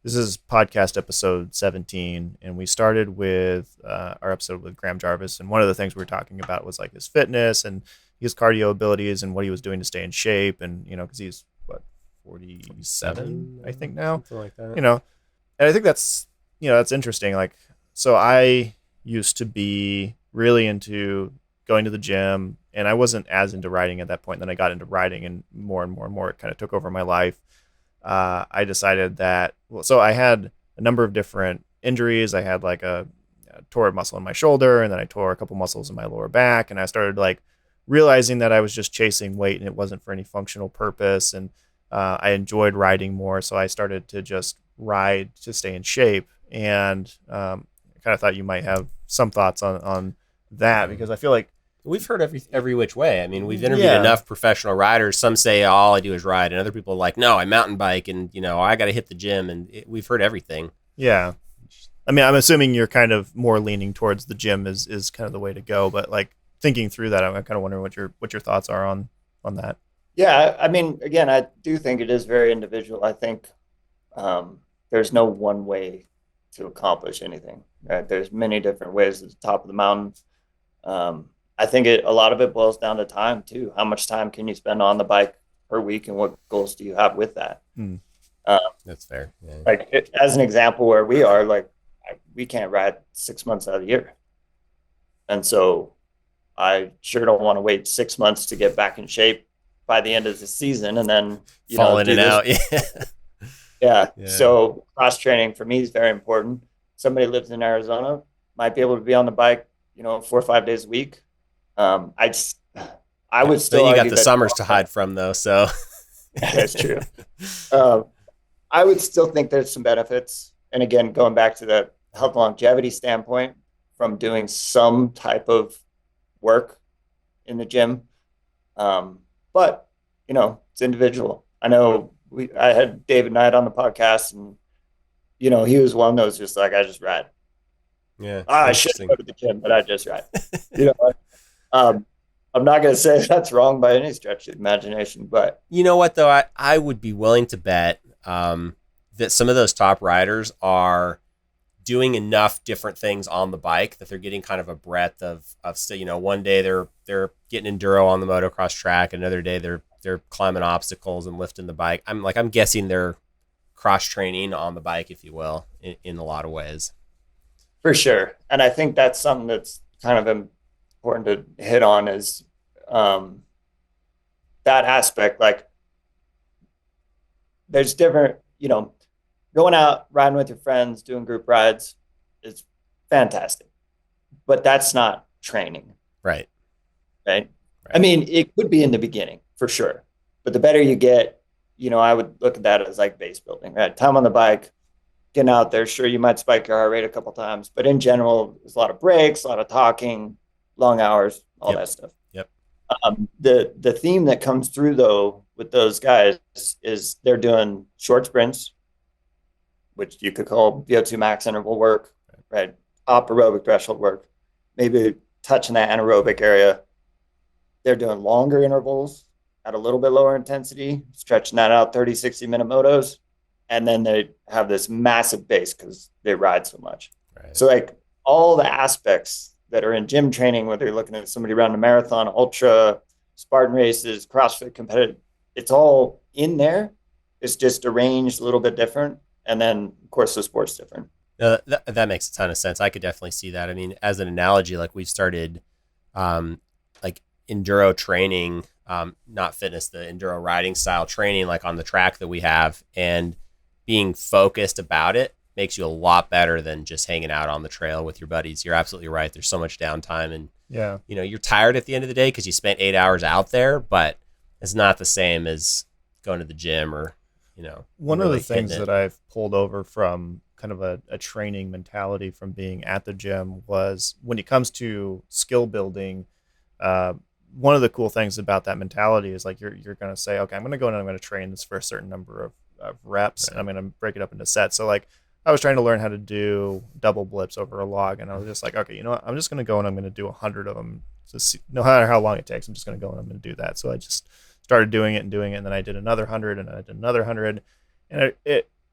Speaker 3: this is podcast episode 17, and we started with our episode with Graham Jarvis. And one of the things we were talking about was like his fitness and his cardio abilities and what he was doing to stay in shape. And, you know, because he's 47, I think now,
Speaker 2: something like that.
Speaker 3: you know, and I think that's, you know, that's interesting. Like, so I used to be really into going to the gym, and I wasn't as into riding at that point. Then I got into riding, and more it kind of took over my life. I decided that, well, so I had a number of different injuries. I had like a tore a muscle in my shoulder, and then I tore a couple muscles in my lower back, and I started like realizing that I was just chasing weight and it wasn't for any functional purpose. And I enjoyed riding more, so I started to just ride to stay in shape. And I kind of thought you might have some thoughts on that, because I feel like
Speaker 2: we've heard every which way. I mean, we've interviewed enough professional riders. Some say all I do is ride, and other people are like, no, I mountain bike, and, you know, I got to hit the gym. And we've heard everything. Yeah.
Speaker 3: I mean, I'm assuming you're kind of more leaning towards the gym is kind of the way to go. But like thinking through that, I'm kind of wondering what your thoughts are on that.
Speaker 4: Yeah, I mean, again, I do think it is very individual. I think there's no one way to accomplish anything. Right? There's many different ways at the top of the mountain. I think a lot of it boils down to time too. How much time can you spend on the bike per week, and what goals do you have with that?
Speaker 2: That's fair. Yeah.
Speaker 4: Like as an example, where we are, like, we can't ride 6 months out of the year, and so I sure don't want to wait 6 months to get back in shape by the end of the season, and then
Speaker 2: fall in and out.
Speaker 4: Yeah. So cross training for me is very important. Somebody lives in Arizona, might be able to be on the bike, 4 or 5 days a week. I would still.
Speaker 2: Then you got the summers to hide from, though. So
Speaker 4: that's true. I would still think there's some benefits. And again, going back to the health longevity standpoint, from doing some type of work in the gym. But it's individual. I know I had David Knight on the podcast, and he was one that was just like, I just ride.
Speaker 2: Yeah.
Speaker 4: I should go to the gym, but I just ride. I'm not going to say that's wrong by any stretch of the imagination, but
Speaker 2: you know what, though, I would be willing to bet that some of those top riders are doing enough different things on the bike that they're getting kind of a breadth of one day they're getting enduro on the motocross track, another day they're climbing obstacles and lifting the bike. I'm guessing they're cross training on the bike, if you will, in a lot of ways.
Speaker 4: For sure. And I think that's something that's kind of important to hit on, is that aspect. Like, there's different, going out riding with your friends, doing group rides is fantastic, but that's not training.
Speaker 2: Right.
Speaker 4: I mean, it could be in the beginning for sure, but the better you get, I would look at that as like base building, right? Time on the bike, getting out there. Sure, you might spike your heart rate a couple times, but in general, there's a lot of breaks, a lot of talking, long hours, all that stuff.
Speaker 2: Yep.
Speaker 4: The theme that comes through though with those guys is they're doing short sprints, which you could call VO2 max interval work, right? Top aerobic threshold work, maybe touching that anaerobic area. They're doing longer intervals at a little bit lower intensity, stretching that out 30, 60-minute motos. And then they have this massive base because they ride so much.
Speaker 2: Right.
Speaker 4: So like all the aspects that are in gym training, whether you're looking at somebody running a marathon, ultra, Spartan races, CrossFit competitive, it's all in there. It's just arranged a little bit different. And then, of course, the sport's different.
Speaker 2: That makes a ton of sense. I could definitely see that. I mean, as an analogy, like we've started like enduro training, not fitness, the enduro riding style training, like on the track that we have, and being focused about it makes you a lot better than just hanging out on the trail with your buddies. You're absolutely right. There's so much downtime, and you're tired at the end of the day because you spent 8 hours out there, but it's not the same as going to the gym or
Speaker 3: One of
Speaker 2: really
Speaker 3: the things
Speaker 2: hitting it.
Speaker 3: that I've pulled over from kind of a training mentality from being at the gym was when it comes to skill building. Uh, One of the cool things about that mentality is like you're going to say, okay, I'm going to go and I'm going to train this for a certain number of reps, and I'm going to break it up into sets. So like I was trying to learn how to do double blips over a log, and I was just like, okay, you know what? I'm just going to go and I'm going to do 100 of them. To see, no matter how long it takes, I'm just going to go and I'm going to do that. So I just started doing it, and then I did another 100, and I did another 100, and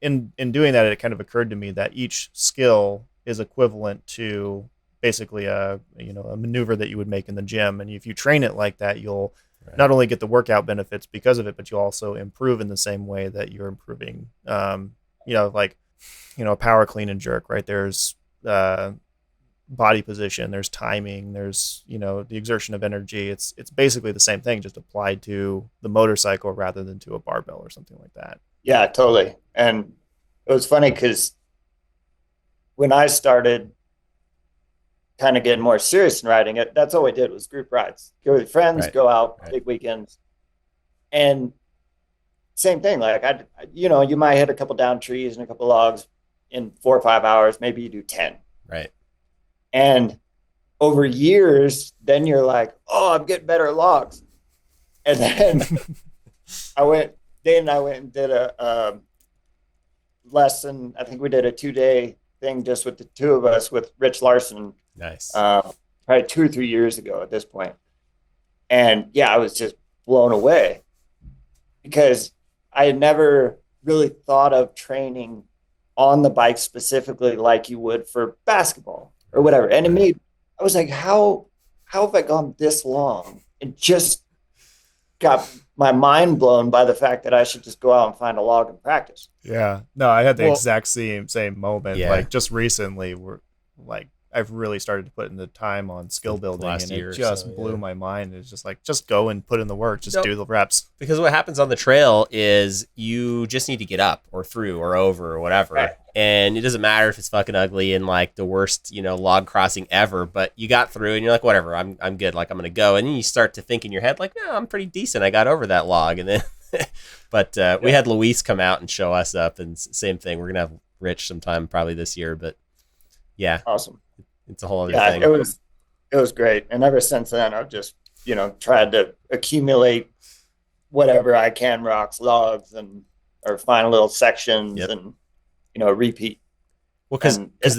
Speaker 3: in doing that, it kind of occurred to me that each skill is equivalent to basically a maneuver that you would make in the gym, and if you train it like that, you'll not only get the workout benefits because of it, but you'll also improve in the same way that you're improving. Like a power clean and jerk, right? There's body position, there's timing, there's the exertion of energy. It's basically the same thing, just applied to the motorcycle rather than to a barbell or something like that.
Speaker 4: Yeah, totally. And it was funny because when I started kind of getting more serious in riding it, that's all we did was group rides. Go with friends, go out, big weekends. And same thing, like you might hit a couple down trees and a couple logs in 4 or 5 hours, maybe you do 10.
Speaker 2: Right.
Speaker 4: And over years, then you're like, oh, I'm getting better at logs. And then I went and did a lesson. I think we did a 2-day thing just with the two of us with Rich Larson.
Speaker 2: Nice.
Speaker 4: Probably 2 or 3 years ago at this point. And yeah, I was just blown away because I had never really thought of training on the bike specifically like you would for basketball or whatever. And I was like, how have I gone this long? And just got my mind blown by the fact that I should just go out and find a log and practice.
Speaker 3: Yeah. No, I had the exact same moment.
Speaker 2: Yeah.
Speaker 3: Like just recently, I've really started to put in the time on skill building, and it just blew my mind. It's just like, just go and put in the work, just do the reps.
Speaker 2: Because what happens on the trail is you just need to get up or through or over or whatever. Right. And it doesn't matter if it's fucking ugly and like the worst, log crossing ever, but you got through and you're like, whatever, I'm good. Like I'm going to go. And then you start to think in your head, like, no, I'm pretty decent. I got over that log. And then, but we had Luis come out and show us up, and same thing. We're going to have Rich sometime probably this year, but yeah.
Speaker 4: Awesome.
Speaker 2: It's a whole other thing.
Speaker 4: It was great. And ever since then, I've just, tried to accumulate whatever I can, rocks, logs, or find little sections and, repeat.
Speaker 2: Well, because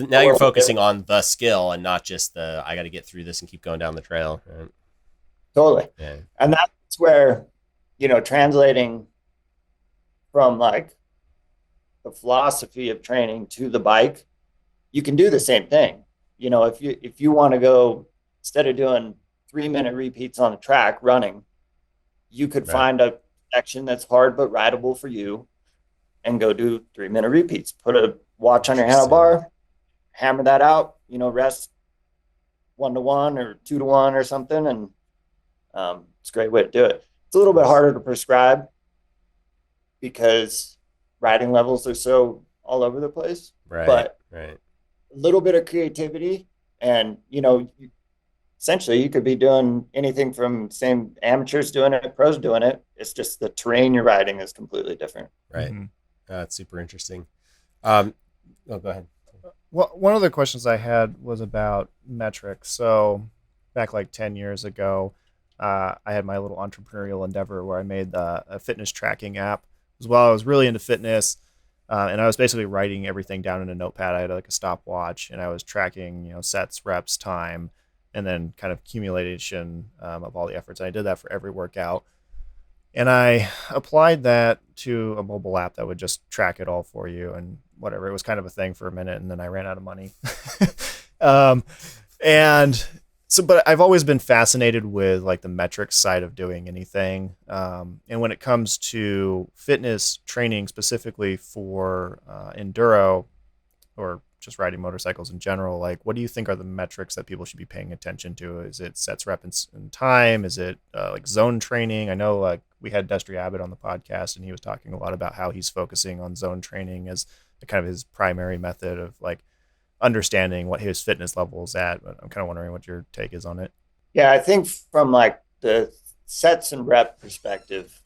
Speaker 2: now you're focusing on the skill and not just I got to get through this and keep going down the trail. Right?
Speaker 4: Totally.
Speaker 2: Yeah.
Speaker 4: And that's where, translating from like the philosophy of training to the bike, you can do the same thing. If you want to go, instead of doing 3-minute repeats on the track running, you could find a section that's hard but rideable for you and go do 3-minute repeats. Put a watch on your handlebar, hammer that out, rest 1-to-1 or 2-to-1 or something. And it's a great way to do it. It's a little bit harder to prescribe because riding levels are so all over the place.
Speaker 2: Right.
Speaker 4: But a little bit of creativity, and essentially you could be doing anything from same amateurs doing it, pros doing it. It's just the terrain you're riding is completely different.
Speaker 2: Right. That's super interesting. Go ahead.
Speaker 3: Well, one of the questions I had was about metrics. So back like 10 years ago, I had my little entrepreneurial endeavor where I made a fitness tracking app as well. I was really into fitness. And I was basically writing everything down in a notepad. I had like a stopwatch, and I was tracking, sets, reps, time, and then kind of accumulation of all the efforts. And I did that for every workout. And I applied that to a mobile app that would just track it all for you and whatever. It was kind of a thing for a minute, and then I ran out of money. But I've always been fascinated with like the metrics side of doing anything. And when it comes to fitness training, specifically for enduro or just riding motorcycles in general, like what do you think are the metrics that people should be paying attention to? Is it sets, reps, and time? Is it like zone training? I know like we had Destry Abbott on the podcast, and he was talking a lot about how he's focusing on zone training as kind of his primary method of like understanding what his fitness level is at. But I'm kind of wondering what your take is on it.
Speaker 4: Yeah, I think from like the sets and rep perspective,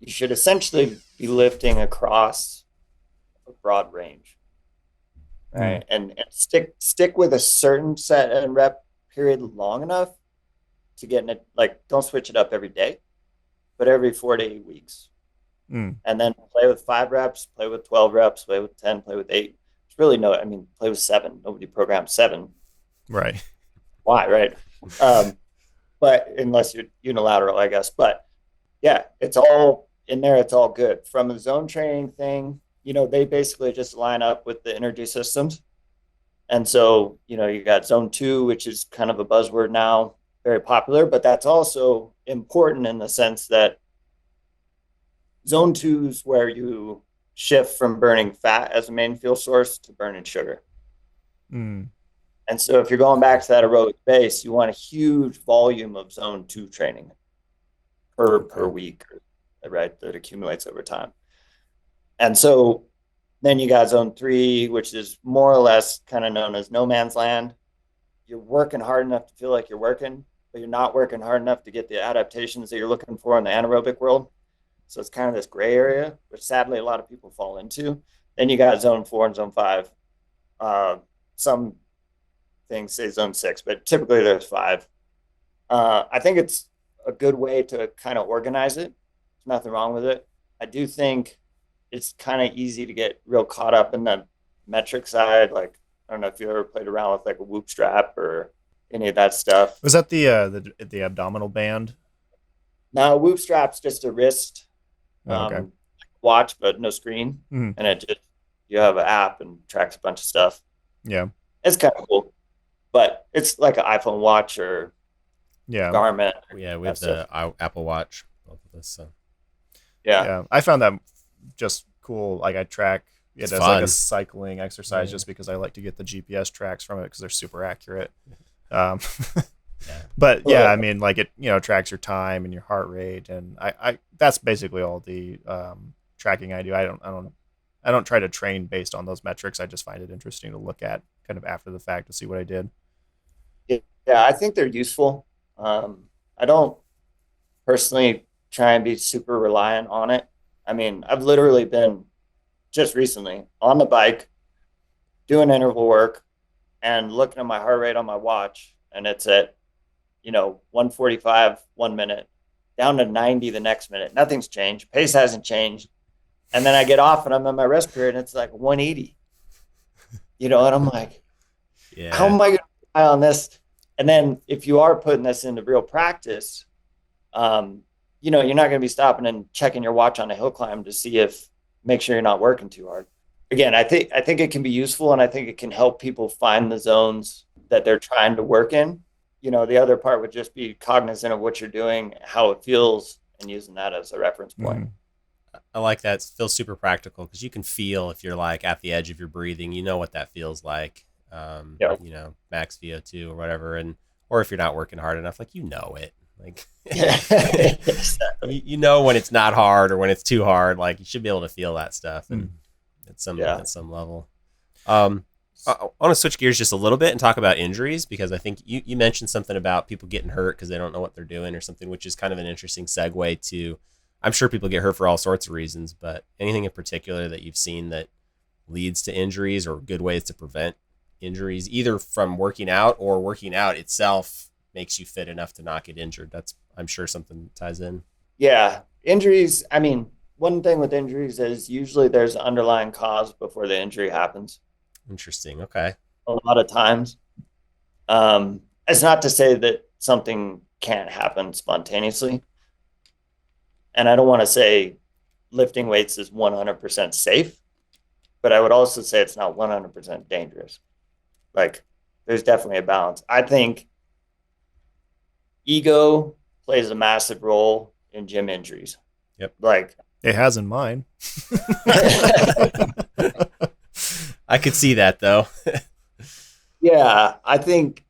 Speaker 4: you should essentially be lifting across a broad range, right? And stick with a certain set and rep period long enough to get in it. Like, don't switch it up every day, but every 4 to 8 weeks. And then play with 5 reps, play with 12 reps, play with 10, play with 8. It's really play with 7. Nobody programs 7.
Speaker 3: Right.
Speaker 4: Why, right? But unless you're unilateral, I guess. But yeah, it's all in there. It's all good. From the zone training thing, they basically just line up with the energy systems. And so, you got zone 2, which is kind of a buzzword now, very popular, but that's also important in the sense that zone 2 is where you shift from burning fat as a main fuel source to burning sugar. And so if you're going back to that aerobic base, you want a huge volume of zone 2 training per week, right? That accumulates over time. And so then you got zone 3, which is more or less kind of known as no man's land. You're working hard enough to feel like you're working, but you're not working hard enough to get the adaptations that you're looking for in the anaerobic world. So it's kind of this gray area, which sadly a lot of people fall into. Then you got zone 4 and zone 5. Some things say zone 6, but typically there's 5. I think it's a good way to kind of organize it. There's nothing wrong with it. I do think it's kind of easy to get real caught up in the metric side. Like, I don't know if you ever played around with like a whoop strap or any of that stuff.
Speaker 3: Was that the abdominal band?
Speaker 4: No, whoop strap's just a wrist
Speaker 3: Okay.
Speaker 4: watch, but no screen. And you have an app and tracks a bunch of stuff.
Speaker 3: Yeah.
Speaker 4: It's kind of cool, but it's like an iPhone watch or Garmin.
Speaker 2: Yeah, we have the Apple Watch. Both of us, so.
Speaker 3: Yeah. I found that just cool. Like, I track it as like a cycling exercise just because I like to get the GPS tracks from it because they're super accurate. But yeah, I mean, like, it tracks your time and your heart rate, and I that's basically all the tracking I do. I don't try to train based on those metrics. I just find it interesting to look at kind of after the fact to see what I did.
Speaker 4: Yeah, I think they're useful. I don't personally try and be super reliant on it. I mean, I've literally been just recently on the bike doing interval work and looking at my heart rate on my watch, and it's at 145 1 minute, down to 90 the next minute. Nothing's changed. Pace hasn't changed. And then I get off and I'm in my rest period and it's like 180. And I'm like, how am I going to rely on this? And then if you are putting this into real practice, you're not going to be stopping and checking your watch on a hill climb to make sure you're not working too hard. Again, I think it can be useful, and I think it can help people find the zones that they're trying to work in. The other part would just be cognizant of what you're doing, how it feels, and using that as a reference point.
Speaker 2: I like that. It feels super practical because you can feel if you're like at the edge of your breathing, what that feels like. Max VO2 or whatever, or if you're not working hard enough, like it. Like when it's not hard or when it's too hard, like you should be able to feel that stuff and at some level. I want to switch gears just a little bit and talk about injuries, because I think you mentioned something about people getting hurt because they don't know what they're doing or something, which is kind of an interesting segue to, I'm sure people get hurt for all sorts of reasons, but anything in particular that you've seen that leads to injuries or good ways to prevent injuries, either from working out or working out itself makes you fit enough to not get injured? That's, I'm sure, something that ties in.
Speaker 4: Yeah. Injuries. I mean, one thing with injuries is usually there's an underlying cause before the injury happens.
Speaker 2: Interesting. Okay.
Speaker 4: A lot of times. It's not to say that something can't happen spontaneously. And I don't want to say lifting weights is 100% safe, but I would also say it's not 100% dangerous. Like, there's definitely a balance. I think ego plays a massive role in gym injuries.
Speaker 2: Yep.
Speaker 4: Like,
Speaker 3: it has in mine.
Speaker 2: I could see that, though.
Speaker 4: Yeah, I think,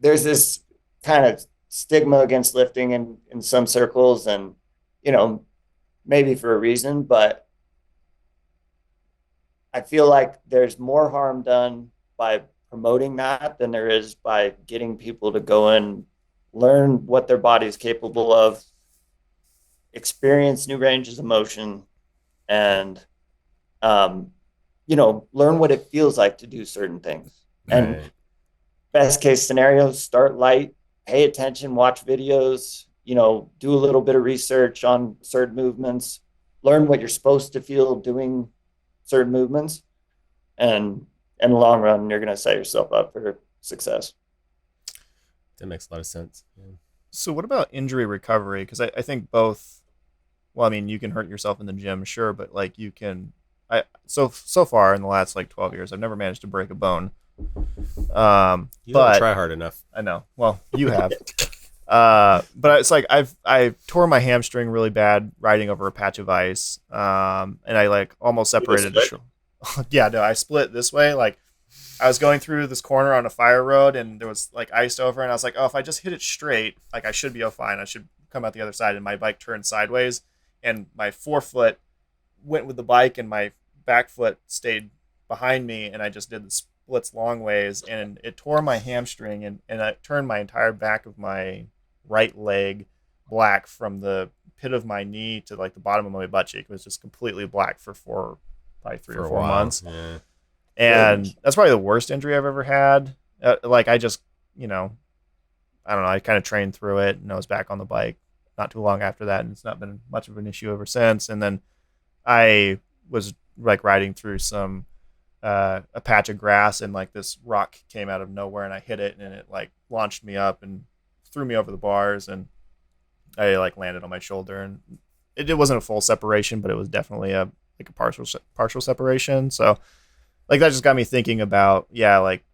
Speaker 4: there's this kind of stigma against lifting in some circles, and, maybe for a reason, but I feel like there's more harm done by promoting that than there is by getting people to go and learn what their body is capable of experience new ranges of motion and, learn what it feels like to do certain things. And
Speaker 2: Right.
Speaker 4: best case scenario, start light, pay attention, watch videos, do a little bit of research on certain movements, learn what you're supposed to feel doing certain movements. And in the long run, you're going to set yourself up for success.
Speaker 2: That makes a lot of sense. Yeah.
Speaker 3: So what about injury recovery? Because I think both, well, I mean, you can hurt yourself in the gym, sure, but like you can, so far in the last like 12 years, I've never managed to break a bone.
Speaker 2: You
Speaker 3: But
Speaker 2: don't try hard enough.
Speaker 3: I know. Well, you have. But it's like I tore my hamstring really bad riding over a patch of ice. And I like almost separated the yeah, no, I split this way. Like I was going through this corner on a fire road and there was like iced over and I was like, oh, if I just hit it straight, like I should be fine. I should come out the other side. And my bike turned sideways and my forefoot went with the bike and my back foot stayed behind me and I just did the splits long ways and it tore my hamstring and it turned my entire back of my right leg black from the pit of my knee to like the bottom of my butt cheek. It was just completely black for probably 3 or 4 months.
Speaker 2: Yeah.
Speaker 3: And that's probably the worst injury I've ever had. Like I just, I don't know, I kind of trained through it and I was back on the bike not too long after that. And it's not been much of an issue ever since. And then I was like riding through a patch of grass and like this rock came out of nowhere and I hit it and it like launched me up and threw me over the bars and I like landed on my shoulder and it wasn't a full separation, but it was definitely a partial separation. So like that just got me thinking about, yeah, like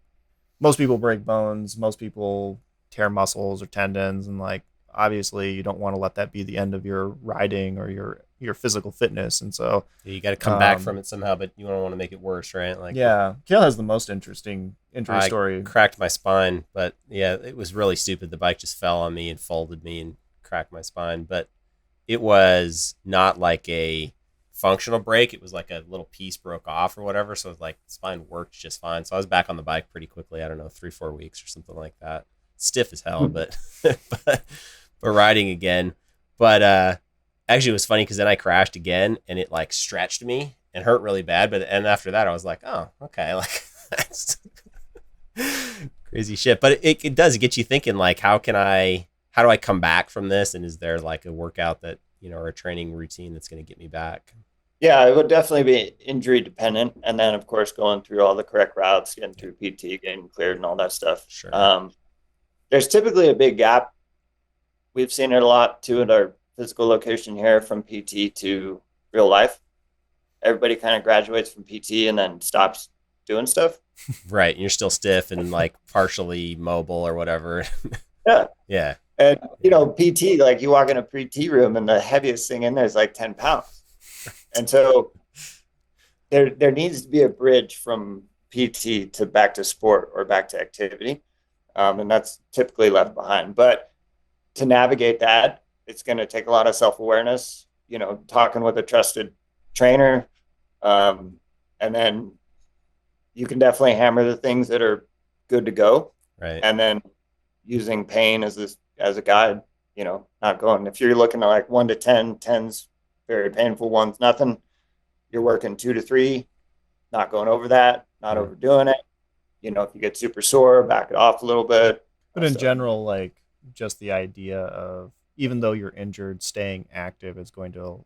Speaker 3: most people break bones, most people tear muscles or tendons, and like obviously you don't want to let that be the end of your riding or your physical fitness. And so
Speaker 2: you got to come back from it somehow, but you don't want to make it worse, right? Like
Speaker 3: yeah, Kale has the most interesting injury story.
Speaker 2: I cracked my spine, but yeah, it was really stupid. The bike just fell on me and folded me and cracked my spine, but it was not like a functional break. It was like a little piece broke off or whatever. So it was like the spine worked just fine. So I was back on the bike pretty quickly. I don't know, 3-4 weeks or something like that. Stiff as hell, but riding again. But actually it was funny because then I crashed again and it like stretched me and hurt really bad. And after that I was like, oh, okay, like that's crazy shit. But it does get you thinking like, how do I come back from this? And is there like a workout that, or a training routine that's going to get me back?
Speaker 4: Yeah, it would definitely be injury dependent. And then of course, going through all the correct routes, getting through PT, getting cleared and all that stuff.
Speaker 2: Sure.
Speaker 4: There's typically a big gap. We've seen it a lot too at our physical location here from PT to real life. Everybody kind of graduates from PT and then stops doing stuff.
Speaker 2: Right. And you're still stiff and like partially mobile or whatever.
Speaker 4: Yeah.
Speaker 2: Yeah.
Speaker 4: And, PT, like you walk in a PT room and the heaviest thing in there is like 10 pounds. And so there needs to be a bridge from PT to back to sport or back to activity. And that's typically left behind. But to navigate that, it's going to take a lot of self-awareness, talking with a trusted trainer. And then you can definitely hammer the things that are good to go.
Speaker 2: Right.
Speaker 4: And then using pain as a guide, not going, if you're looking at like 1 to 10, 10's very painful, 1's nothing. You're working 2 to 3, not going over that, not overdoing it. If you get super sore, back it off a little bit.
Speaker 3: But in general, like just the idea of, even though you're injured, staying active is going to,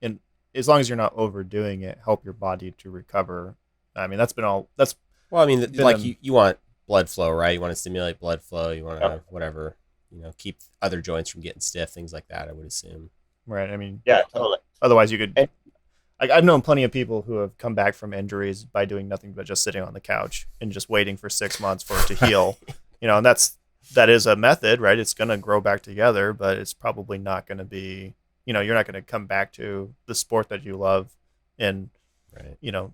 Speaker 3: and as long as you're not overdoing it, help your body to recover. I mean,
Speaker 2: you want blood flow, right? You want to stimulate blood flow. You want to whatever, keep other joints from getting stiff, things like that, I would assume.
Speaker 3: Right. I mean,
Speaker 4: yeah, totally.
Speaker 3: Otherwise you could, I've known plenty of people who have come back from injuries by doing nothing but just sitting on the couch and just waiting for 6 months for it to heal. And that is a method, right? It's going to grow back together, but it's probably not going to be, you're not going to come back to the sport that you love in,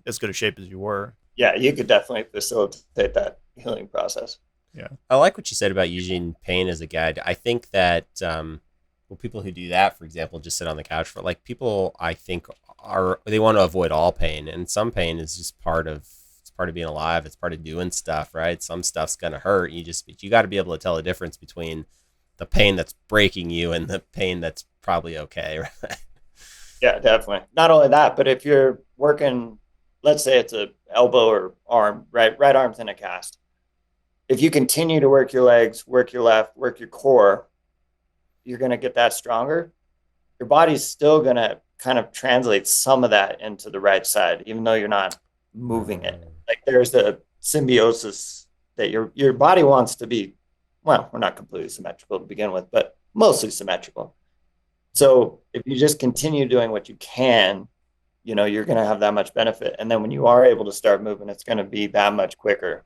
Speaker 3: as good a shape as you were.
Speaker 4: Yeah, you could definitely facilitate that healing process.
Speaker 3: Yeah.
Speaker 2: I like what you said about using pain as a guide. I think that, people who do that, for example, just sit on the couch for people, I think they want to avoid all pain, and some pain is just part of being alive. It's part of doing stuff, right? Some stuff's going to hurt. You got to be able to tell the difference between the pain that's breaking you and the pain that's probably okay, right?
Speaker 4: Yeah, definitely. Not only that, but if you're working, let's say it's a elbow or arm, right arm's in a cast. If you continue to work your legs, work your left, work your core, you're going to get that stronger. Your body's still going to kind of translate some of that into the right side, even though you're not moving it. Like there's a symbiosis that your body wants to be, well, we're not completely symmetrical to begin with, but mostly symmetrical. So if you just continue doing what you can, you're going to have that much benefit. And then when you are able to start moving, it's going to be that much quicker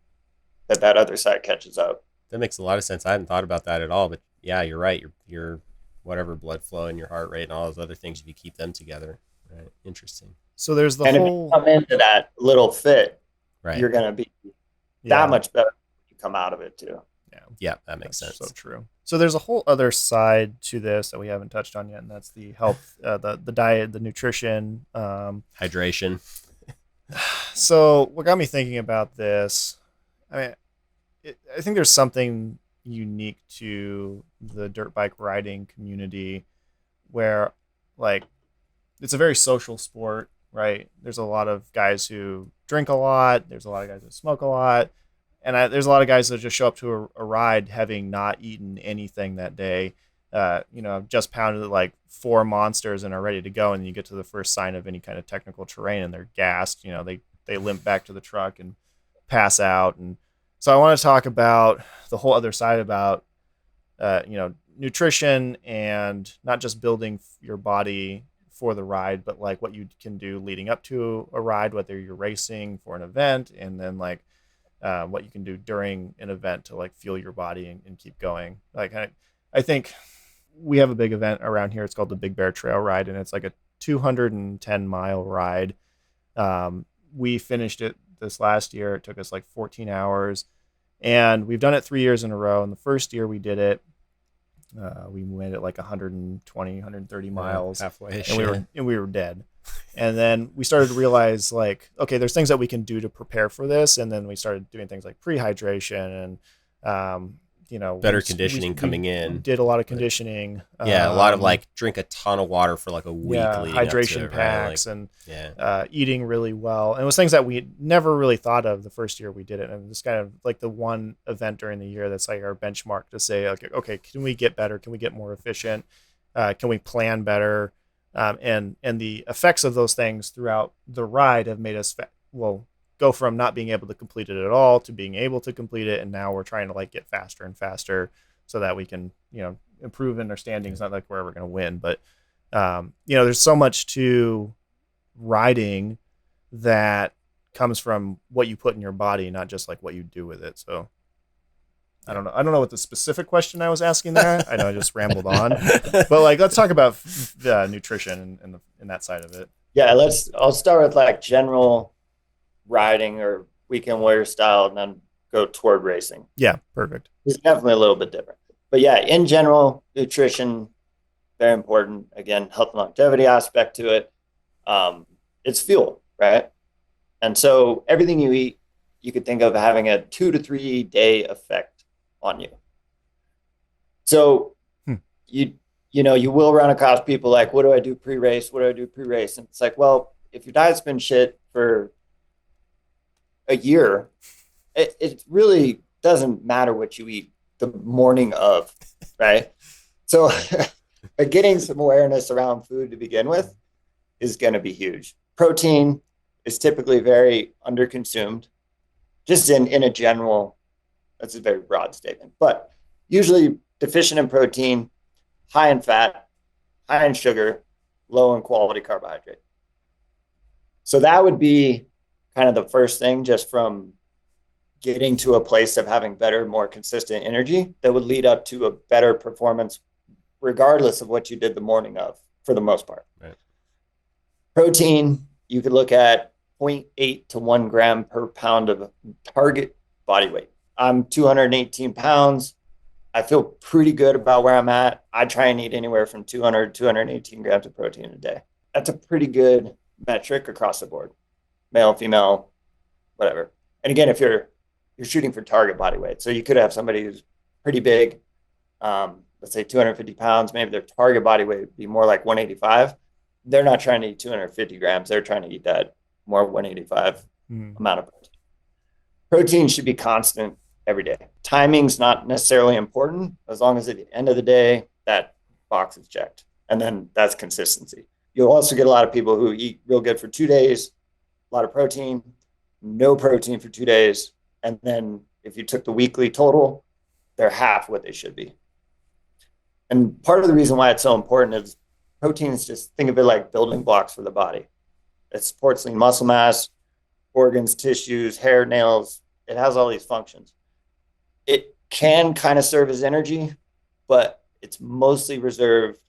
Speaker 4: that other side catches up.
Speaker 2: That makes a lot of sense. I hadn't thought about that at all, but yeah, you're right. Your whatever blood flow and your heart rate and all those other things, if you keep them together, right? Interesting.
Speaker 3: So there's the
Speaker 4: and
Speaker 3: whole.
Speaker 4: If you come into that little fit,
Speaker 2: right,
Speaker 4: you're going to be that much better when you come out of it too.
Speaker 2: Yeah, that makes sense.
Speaker 3: So true. So there's a whole other side to this that we haven't touched on yet, and that's the health, the diet, the nutrition,
Speaker 2: hydration.
Speaker 3: So what got me thinking about this, I mean, I think there's something unique to the dirt bike riding community where, like, it's a very social sport, right? There's a lot of guys who drink a lot. There's a lot of guys that smoke a lot. And there's a lot of guys that just show up to a ride having not eaten anything that day. Just pounded like 4 monsters and are ready to go. And you get to the first sign of any kind of technical terrain and they're gassed. They limp back to the truck and pass out. And so I want to talk about the whole other side about, nutrition and not just building your body for the ride, but like what you can do leading up to a ride, whether you're racing for an event, and then like, what you can do during an event to like fuel your body and keep going. Like I think we have a big event around here. It's called the Big Bear Trail Ride, and it's like a 210-mile ride. We finished it this last year. It took us like 14 hours, and we've done it 3 years in a row. And the first year we did it, we made it like 120, 130 miles,
Speaker 2: halfway,
Speaker 3: and we were dead. And then we started to realize, like, okay, there's things that we can do to prepare for this. And then we started doing things like pre-hydration and,
Speaker 2: better conditioning coming in.
Speaker 3: Did a lot of conditioning.
Speaker 2: Yeah, a lot of like drink a ton of water for like a week.
Speaker 3: Yeah,
Speaker 2: leading
Speaker 3: hydration
Speaker 2: up to it,
Speaker 3: packs
Speaker 2: right?
Speaker 3: and eating really well. And it was things that we never really thought of the first year we did it. And it's kind of like the one event during the year that's like our benchmark to say, okay, can we get better? Can we get more efficient? Can we plan better? And the effects of those things throughout the ride have made us go from not being able to complete it at all to being able to complete it, and now we're trying to like get faster and faster so that we can improve in our standings. Not like we're ever going to win, but there's so much to riding that comes from what you put in your body, not just like what you do with it. So I don't know what the specific question I was asking there. I know I just rambled on, but like, let's talk about nutrition and that side of it.
Speaker 4: Yeah, I'll start with like general riding or weekend warrior style, and then go toward racing.
Speaker 3: Yeah, perfect.
Speaker 4: It's definitely a little bit different, but yeah, in general, nutrition, very important. Again, health and longevity aspect to it. It's fuel, right? And so everything you eat, you could think of having a 2 to 3 day effect on you. So you will run across people like, what do I do pre-race? What do I do pre-race? And it's like, well, if your diet's been shit for a year, it really doesn't matter what you eat the morning of, right? So getting some awareness around food to begin with is going to be huge. Protein is typically very underconsumed, just in a general, that's a very broad statement, but usually deficient in protein, high in fat, high in sugar, low in quality carbohydrate. So that would be kind of the first thing, just from getting to a place of having better, more consistent energy that would lead up to a better performance, regardless of what you did the morning of, for the most part.
Speaker 2: Right.
Speaker 4: Protein, you could look at 0.8 to 1 gram per pound of target body weight. I'm 218 pounds. I feel pretty good about where I'm at. I try and eat anywhere from 200 to 218 grams of protein a day. That's a pretty good metric across the board. Male, female, whatever. And again, if you're shooting for target body weight, so you could have somebody who's pretty big, let's say 250 pounds, maybe their target body weight would be more like 185. They're not trying to eat 250 grams. They're trying to eat that more 185 amount of protein. Protein should be constant every day. Timing's not necessarily important as long as at the end of the day, that box is checked. And then that's consistency. You'll also get a lot of people who eat real good for 2 days, a lot of protein, no protein for 2 days. And then if you took the weekly total, they're half what they should be. And part of the reason why it's so important is protein is just, think of it like building blocks for the body. It supports lean muscle mass, organs, tissues, hair, nails. It has all these functions. It can kind of serve as energy, but it's mostly reserved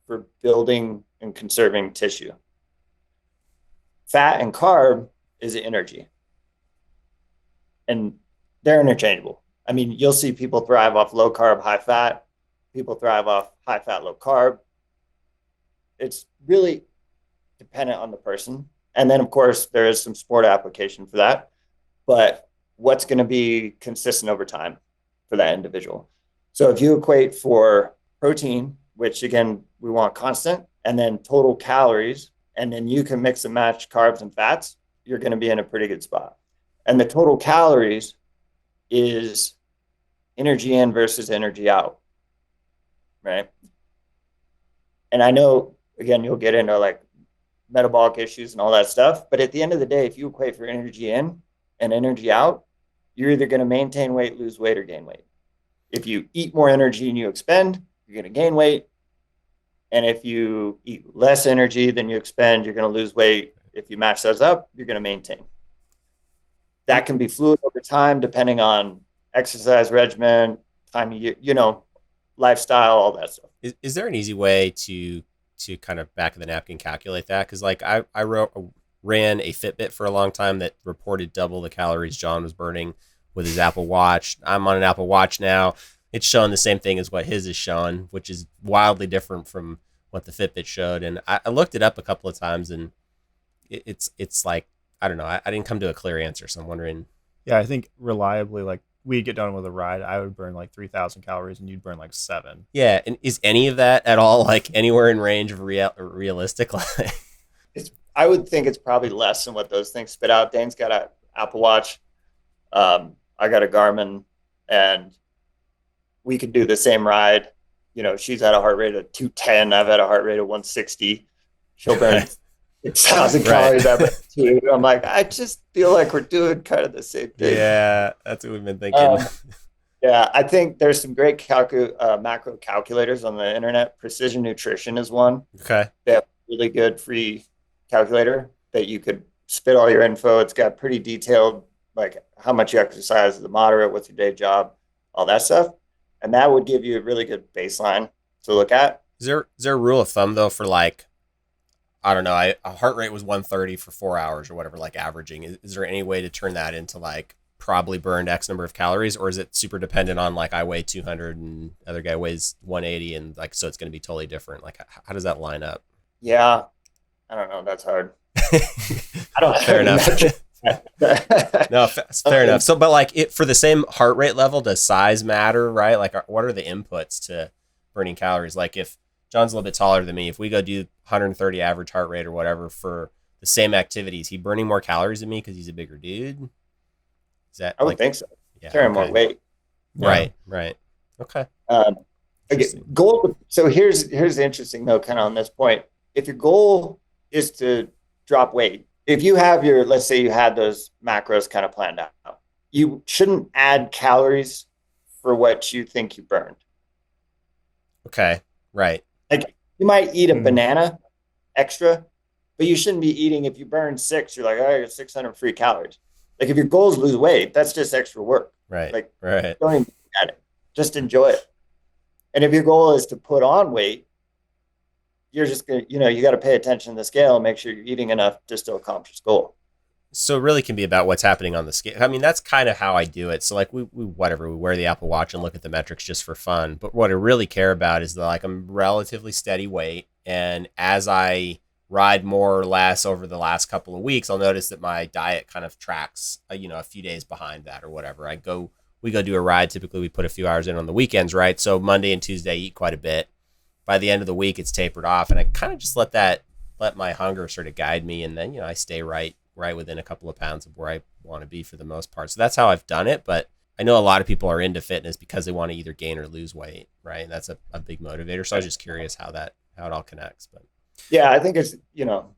Speaker 4: for building and conserving tissue. Fat and carb is energy. And they're interchangeable. I mean, you'll see people thrive off low carb, high fat. People thrive off high fat, low carb. It's really dependent on the person. And then, of course, there is some sport application for that. But what's going to be consistent over time for that individual? So if you equate for protein, which again, we want constant, and then total calories, and then you can mix and match carbs and fats, you're going to be in a pretty good spot. And the total calories is energy in versus energy out, right? And I know, again, you'll get into like metabolic issues and all that stuff, but at the end of the day, if you equate for energy in and energy out, you're either going to maintain weight, lose weight, or gain weight. If you eat more energy than you expend, you're going to gain weight. And if you eat less energy than you expend, you're going to lose weight. If you match those up, you're going to maintain. That can be fluid over time, depending on exercise regimen, time of year, lifestyle, all that stuff.
Speaker 2: Is there an easy way to kind of back of the napkin calculate that? Because like I ran a Fitbit for a long time that reported double the calories John was burning with his Apple Watch. I'm on an Apple Watch now. It's showing the same thing as what his is showing, which is wildly different from what the Fitbit showed. And I looked it up a couple of times, and it's like, I don't know. I didn't come to a clear answer, so I'm wondering.
Speaker 3: Yeah, I think reliably, like we'd get done with a ride, I would burn like 3,000 calories, and you'd burn like 7.
Speaker 2: Yeah, and is any of that at all like anywhere in range of realistic?
Speaker 4: I would think it's probably less than what those things spit out. Dane's got an Apple Watch. I got a Garmin, and we could do the same ride. She's at a heart rate of 210. I've had a heart rate of 160. She'll burn 6,000 calories every 2. I'm like, I just feel like we're doing kind of the same thing.
Speaker 2: Yeah, that's what we've been thinking.
Speaker 4: Yeah, I think there's some great macro calculators on the internet. Precision Nutrition is one.
Speaker 2: Okay.
Speaker 4: They have a really good free calculator that you could spit all your info. It's got pretty detailed, like how much you exercise, the moderate, what's your day job, all that stuff. And that would give you a really good baseline to look at.
Speaker 2: Is there a rule of thumb though for like, I don't know, a heart rate was 130 for 4 hours or whatever, like averaging. Is there any way to turn that into like probably burned X number of calories, or is it super dependent on like I weigh 200 and other guy weighs 180 and like, so it's going to be totally different? Like how does that line up?
Speaker 4: Yeah, I don't know. That's hard. I don't
Speaker 2: Fair enough. No, fair enough. So, but like for the same heart rate level, does size matter, right? Like what are the inputs to burning calories? Like if John's a little bit taller than me, if we go do 130 average heart rate or whatever for the same activities, he burning more calories than me because he's a bigger dude? Is that?
Speaker 4: I would think so.
Speaker 2: Yeah,
Speaker 4: carrying more weight.
Speaker 2: Right. Okay.
Speaker 4: Goal. So here's the interesting though, kind of on this point. If your goal is to drop weight, if you have let's say you had those macros kind of planned out, you shouldn't add calories for what you think you burned.
Speaker 2: Okay. Right.
Speaker 4: Like you might eat a banana extra, but you shouldn't be eating, if you burn 6, you're like, oh, you're 600 free calories. Like if your goal is lose weight, that's just extra work.
Speaker 2: Right.
Speaker 4: Like,
Speaker 2: right.
Speaker 4: Don't even look at it. Just enjoy it. And if your goal is to put on weight, you're just going to, you got to pay attention to the scale and make sure you're eating enough to still accomplish the goal.
Speaker 2: So it really can be about what's happening on the scale. I mean, that's kind of how I do it. So like we wear the Apple Watch and look at the metrics just for fun. But what I really care about is that like I'm relatively steady weight. And as I ride more or less over the last couple of weeks, I'll notice that my diet kind of tracks, a few days behind that or whatever. I go we go do a ride. Typically we put a few hours in on the weekends, right? So Monday and Tuesday I eat quite a bit. By the end of the week, it's tapered off, and I kind of just let my hunger sort of guide me, and then I stay right within a couple of pounds of where I want to be for the most part. So that's how I've done it. But I know a lot of people are into fitness because they want to either gain or lose weight, right? And that's a big motivator. So I was just curious how it all connects. But
Speaker 4: yeah, I think it's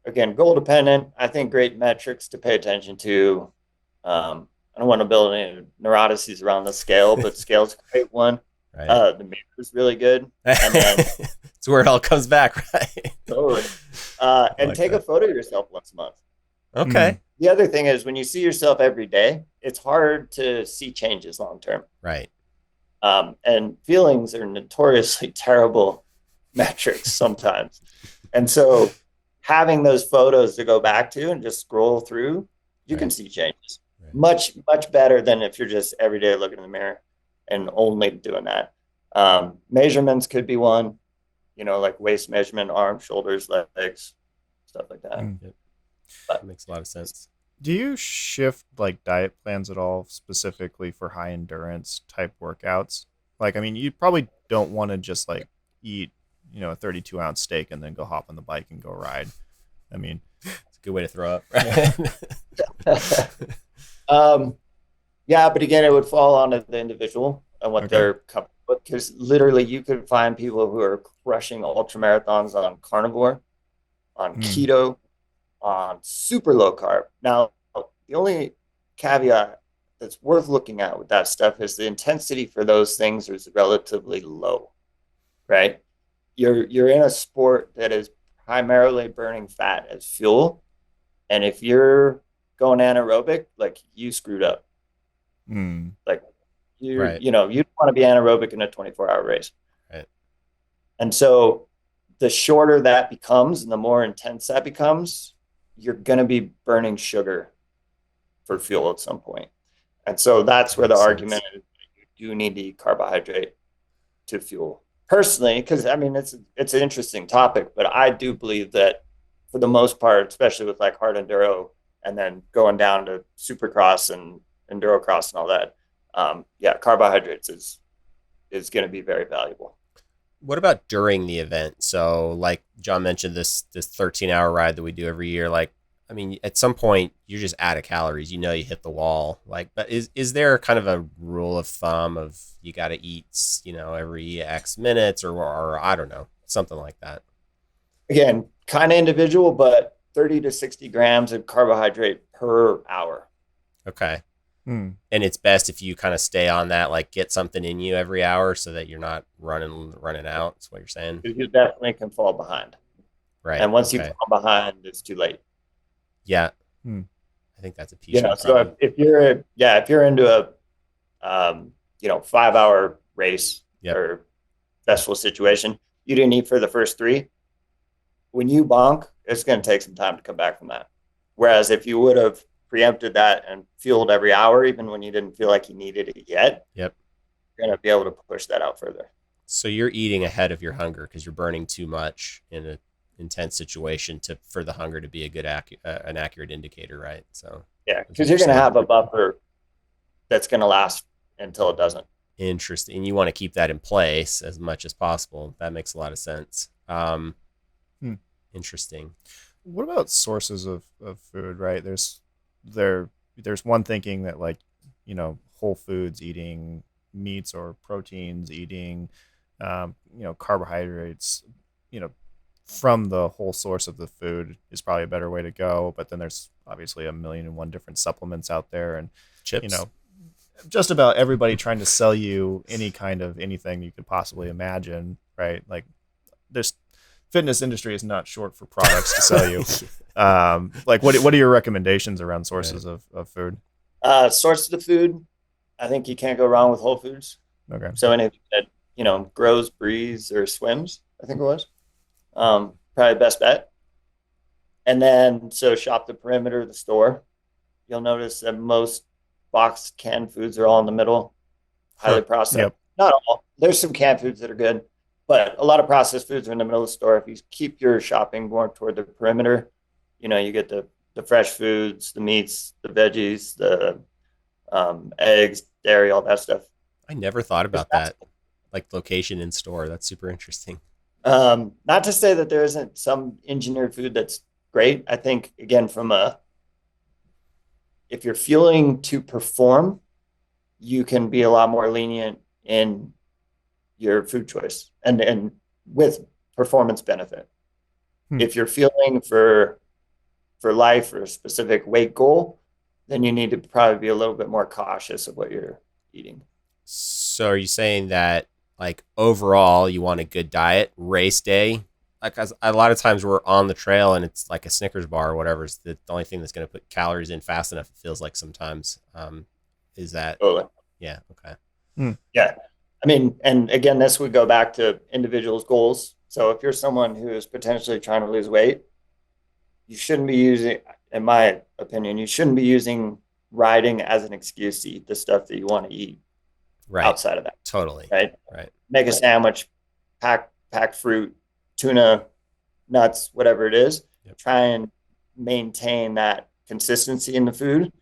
Speaker 4: again, goal dependent. I think great metrics to pay attention to. I don't want to build any neurotices around the scale, but scale's a great one.
Speaker 2: right.
Speaker 4: The mirror is really good. And then
Speaker 2: it's where it all comes back, right?
Speaker 4: totally. And
Speaker 2: like
Speaker 4: take
Speaker 2: that.
Speaker 4: a photo of yourself once a month.
Speaker 2: Okay.
Speaker 4: The other thing is when you see yourself every day, it's hard to see changes long term.
Speaker 2: Right.
Speaker 4: And feelings are notoriously terrible metrics sometimes. And so having those photos to go back to and just scroll through, you can see changes. Right. Much, much better than if you're just every day looking in the mirror and only doing that. Measurements could be one, like waist measurement, arms, shoulders, legs, stuff like that.
Speaker 2: That makes a lot of sense.
Speaker 3: Do you shift like diet plans at all specifically for high endurance type workouts? Like, I mean, you probably don't want to just like eat, a 32-ounce steak and then go hop on the bike and go ride. I mean,
Speaker 2: it's a good way to throw up. Right?
Speaker 4: Yeah, but again, it would fall on the individual and what they're comfortable with, because literally you could find people who are crushing ultra marathons on carnivore, on keto, on super low carb. Now, the only caveat that's worth looking at with that stuff is the intensity for those things is relatively low, right? You're in a sport that is primarily burning fat as fuel, and if you're going anaerobic, like you screwed up. Like you don't want to be anaerobic in a 24-hour race.
Speaker 2: Right.
Speaker 4: And so the shorter that becomes and the more intense that becomes, you're going to be burning sugar for fuel at some point. And so that's where the argument is that you do need to eat carbohydrate to fuel. Personally, because I mean, it's an interesting topic, but I do believe that for the most part, especially with like hard enduro and then going down to supercross and endurocross and all that, carbohydrates is going to be very valuable.
Speaker 2: What about during the event? So like John mentioned this 13-hour ride that we do every year. Like, I mean, at some point you're just out of calories, you hit the wall. Like, but is there kind of a rule of thumb of you got to eat, every X minutes or I don't know, something like that?
Speaker 4: Again, kind of individual, but 30 to 60 grams of carbohydrate per hour.
Speaker 2: Okay. And it's best if you kind of stay on that, like get something in you every hour so that you're not running out. That's what you're saying.
Speaker 4: You definitely can fall behind.
Speaker 2: Right.
Speaker 4: And once you fall behind, it's too late.
Speaker 2: Yeah. I think that's a piece.
Speaker 4: So if you're into a 5-hour race or festival situation, you didn't eat for the first 3. When you bonk, it's going to take some time to come back from that. Whereas if you would have preempted that and fueled every hour, even when you didn't feel like you needed it yet, you're going to be able to push that out further.
Speaker 2: So you're eating ahead of your hunger because you're burning too much in an intense situation for the hunger to be a good an accurate indicator, right? So
Speaker 4: yeah, because you're going to have a buffer that's going to last until it doesn't.
Speaker 2: Interesting. And you want to keep that in place as much as possible. That makes a lot of sense. Interesting.
Speaker 3: What about sources of food, right? There's one thinking that like, whole foods, eating meats or proteins, eating, carbohydrates, from the whole source of the food is probably a better way to go. But then there's obviously 1,000,001 different supplements out there and
Speaker 2: chips,
Speaker 3: just about everybody trying to sell you any kind of anything you could possibly imagine, right? Like this fitness industry is not short for products to sell you. Like what are your recommendations around sources of food?
Speaker 4: Sources of food, I think you can't go wrong with whole foods.
Speaker 3: Okay.
Speaker 4: So anything that, grows, breathes, or swims, I think it was, probably best bet. And then, so shop the perimeter of the store. You'll notice that most boxed canned foods are all in the middle, highly processed. Yep. Not all. There's some canned foods that are good, but a lot of processed foods are in the middle of the store. If you keep your shopping more toward the perimeter, you get the fresh foods, the meats, the veggies, the eggs, dairy, all that stuff.
Speaker 2: I never thought about that, like location in store. That's super interesting.
Speaker 4: Not to say that there isn't some engineered food that's great. I think, again, if you're fueling to perform, you can be a lot more lenient in your food choice and with performance benefit. If you're fueling for life or a specific weight goal, then you need to probably be a little bit more cautious of what you're eating.
Speaker 2: So are you saying that, like, overall you want a good diet race day? Like, a lot of times we're on the trail and it's like a Snickers bar or whatever is the only thing that's going to put calories in fast enough, it feels like sometimes. Is that?
Speaker 4: Totally.
Speaker 2: Yeah. Okay.
Speaker 4: Yeah. I mean, and again, this would go back to individuals' goals. So if you're someone who is potentially trying to lose weight, you shouldn't be using, in my opinion, you shouldn't be using riding as an excuse to eat the stuff that you want to eat outside of that.
Speaker 2: Totally.
Speaker 4: Right.
Speaker 2: Right.
Speaker 4: Make a sandwich, pack fruit, tuna, nuts, whatever it is.
Speaker 2: Yep.
Speaker 4: Try and maintain that consistency in the food.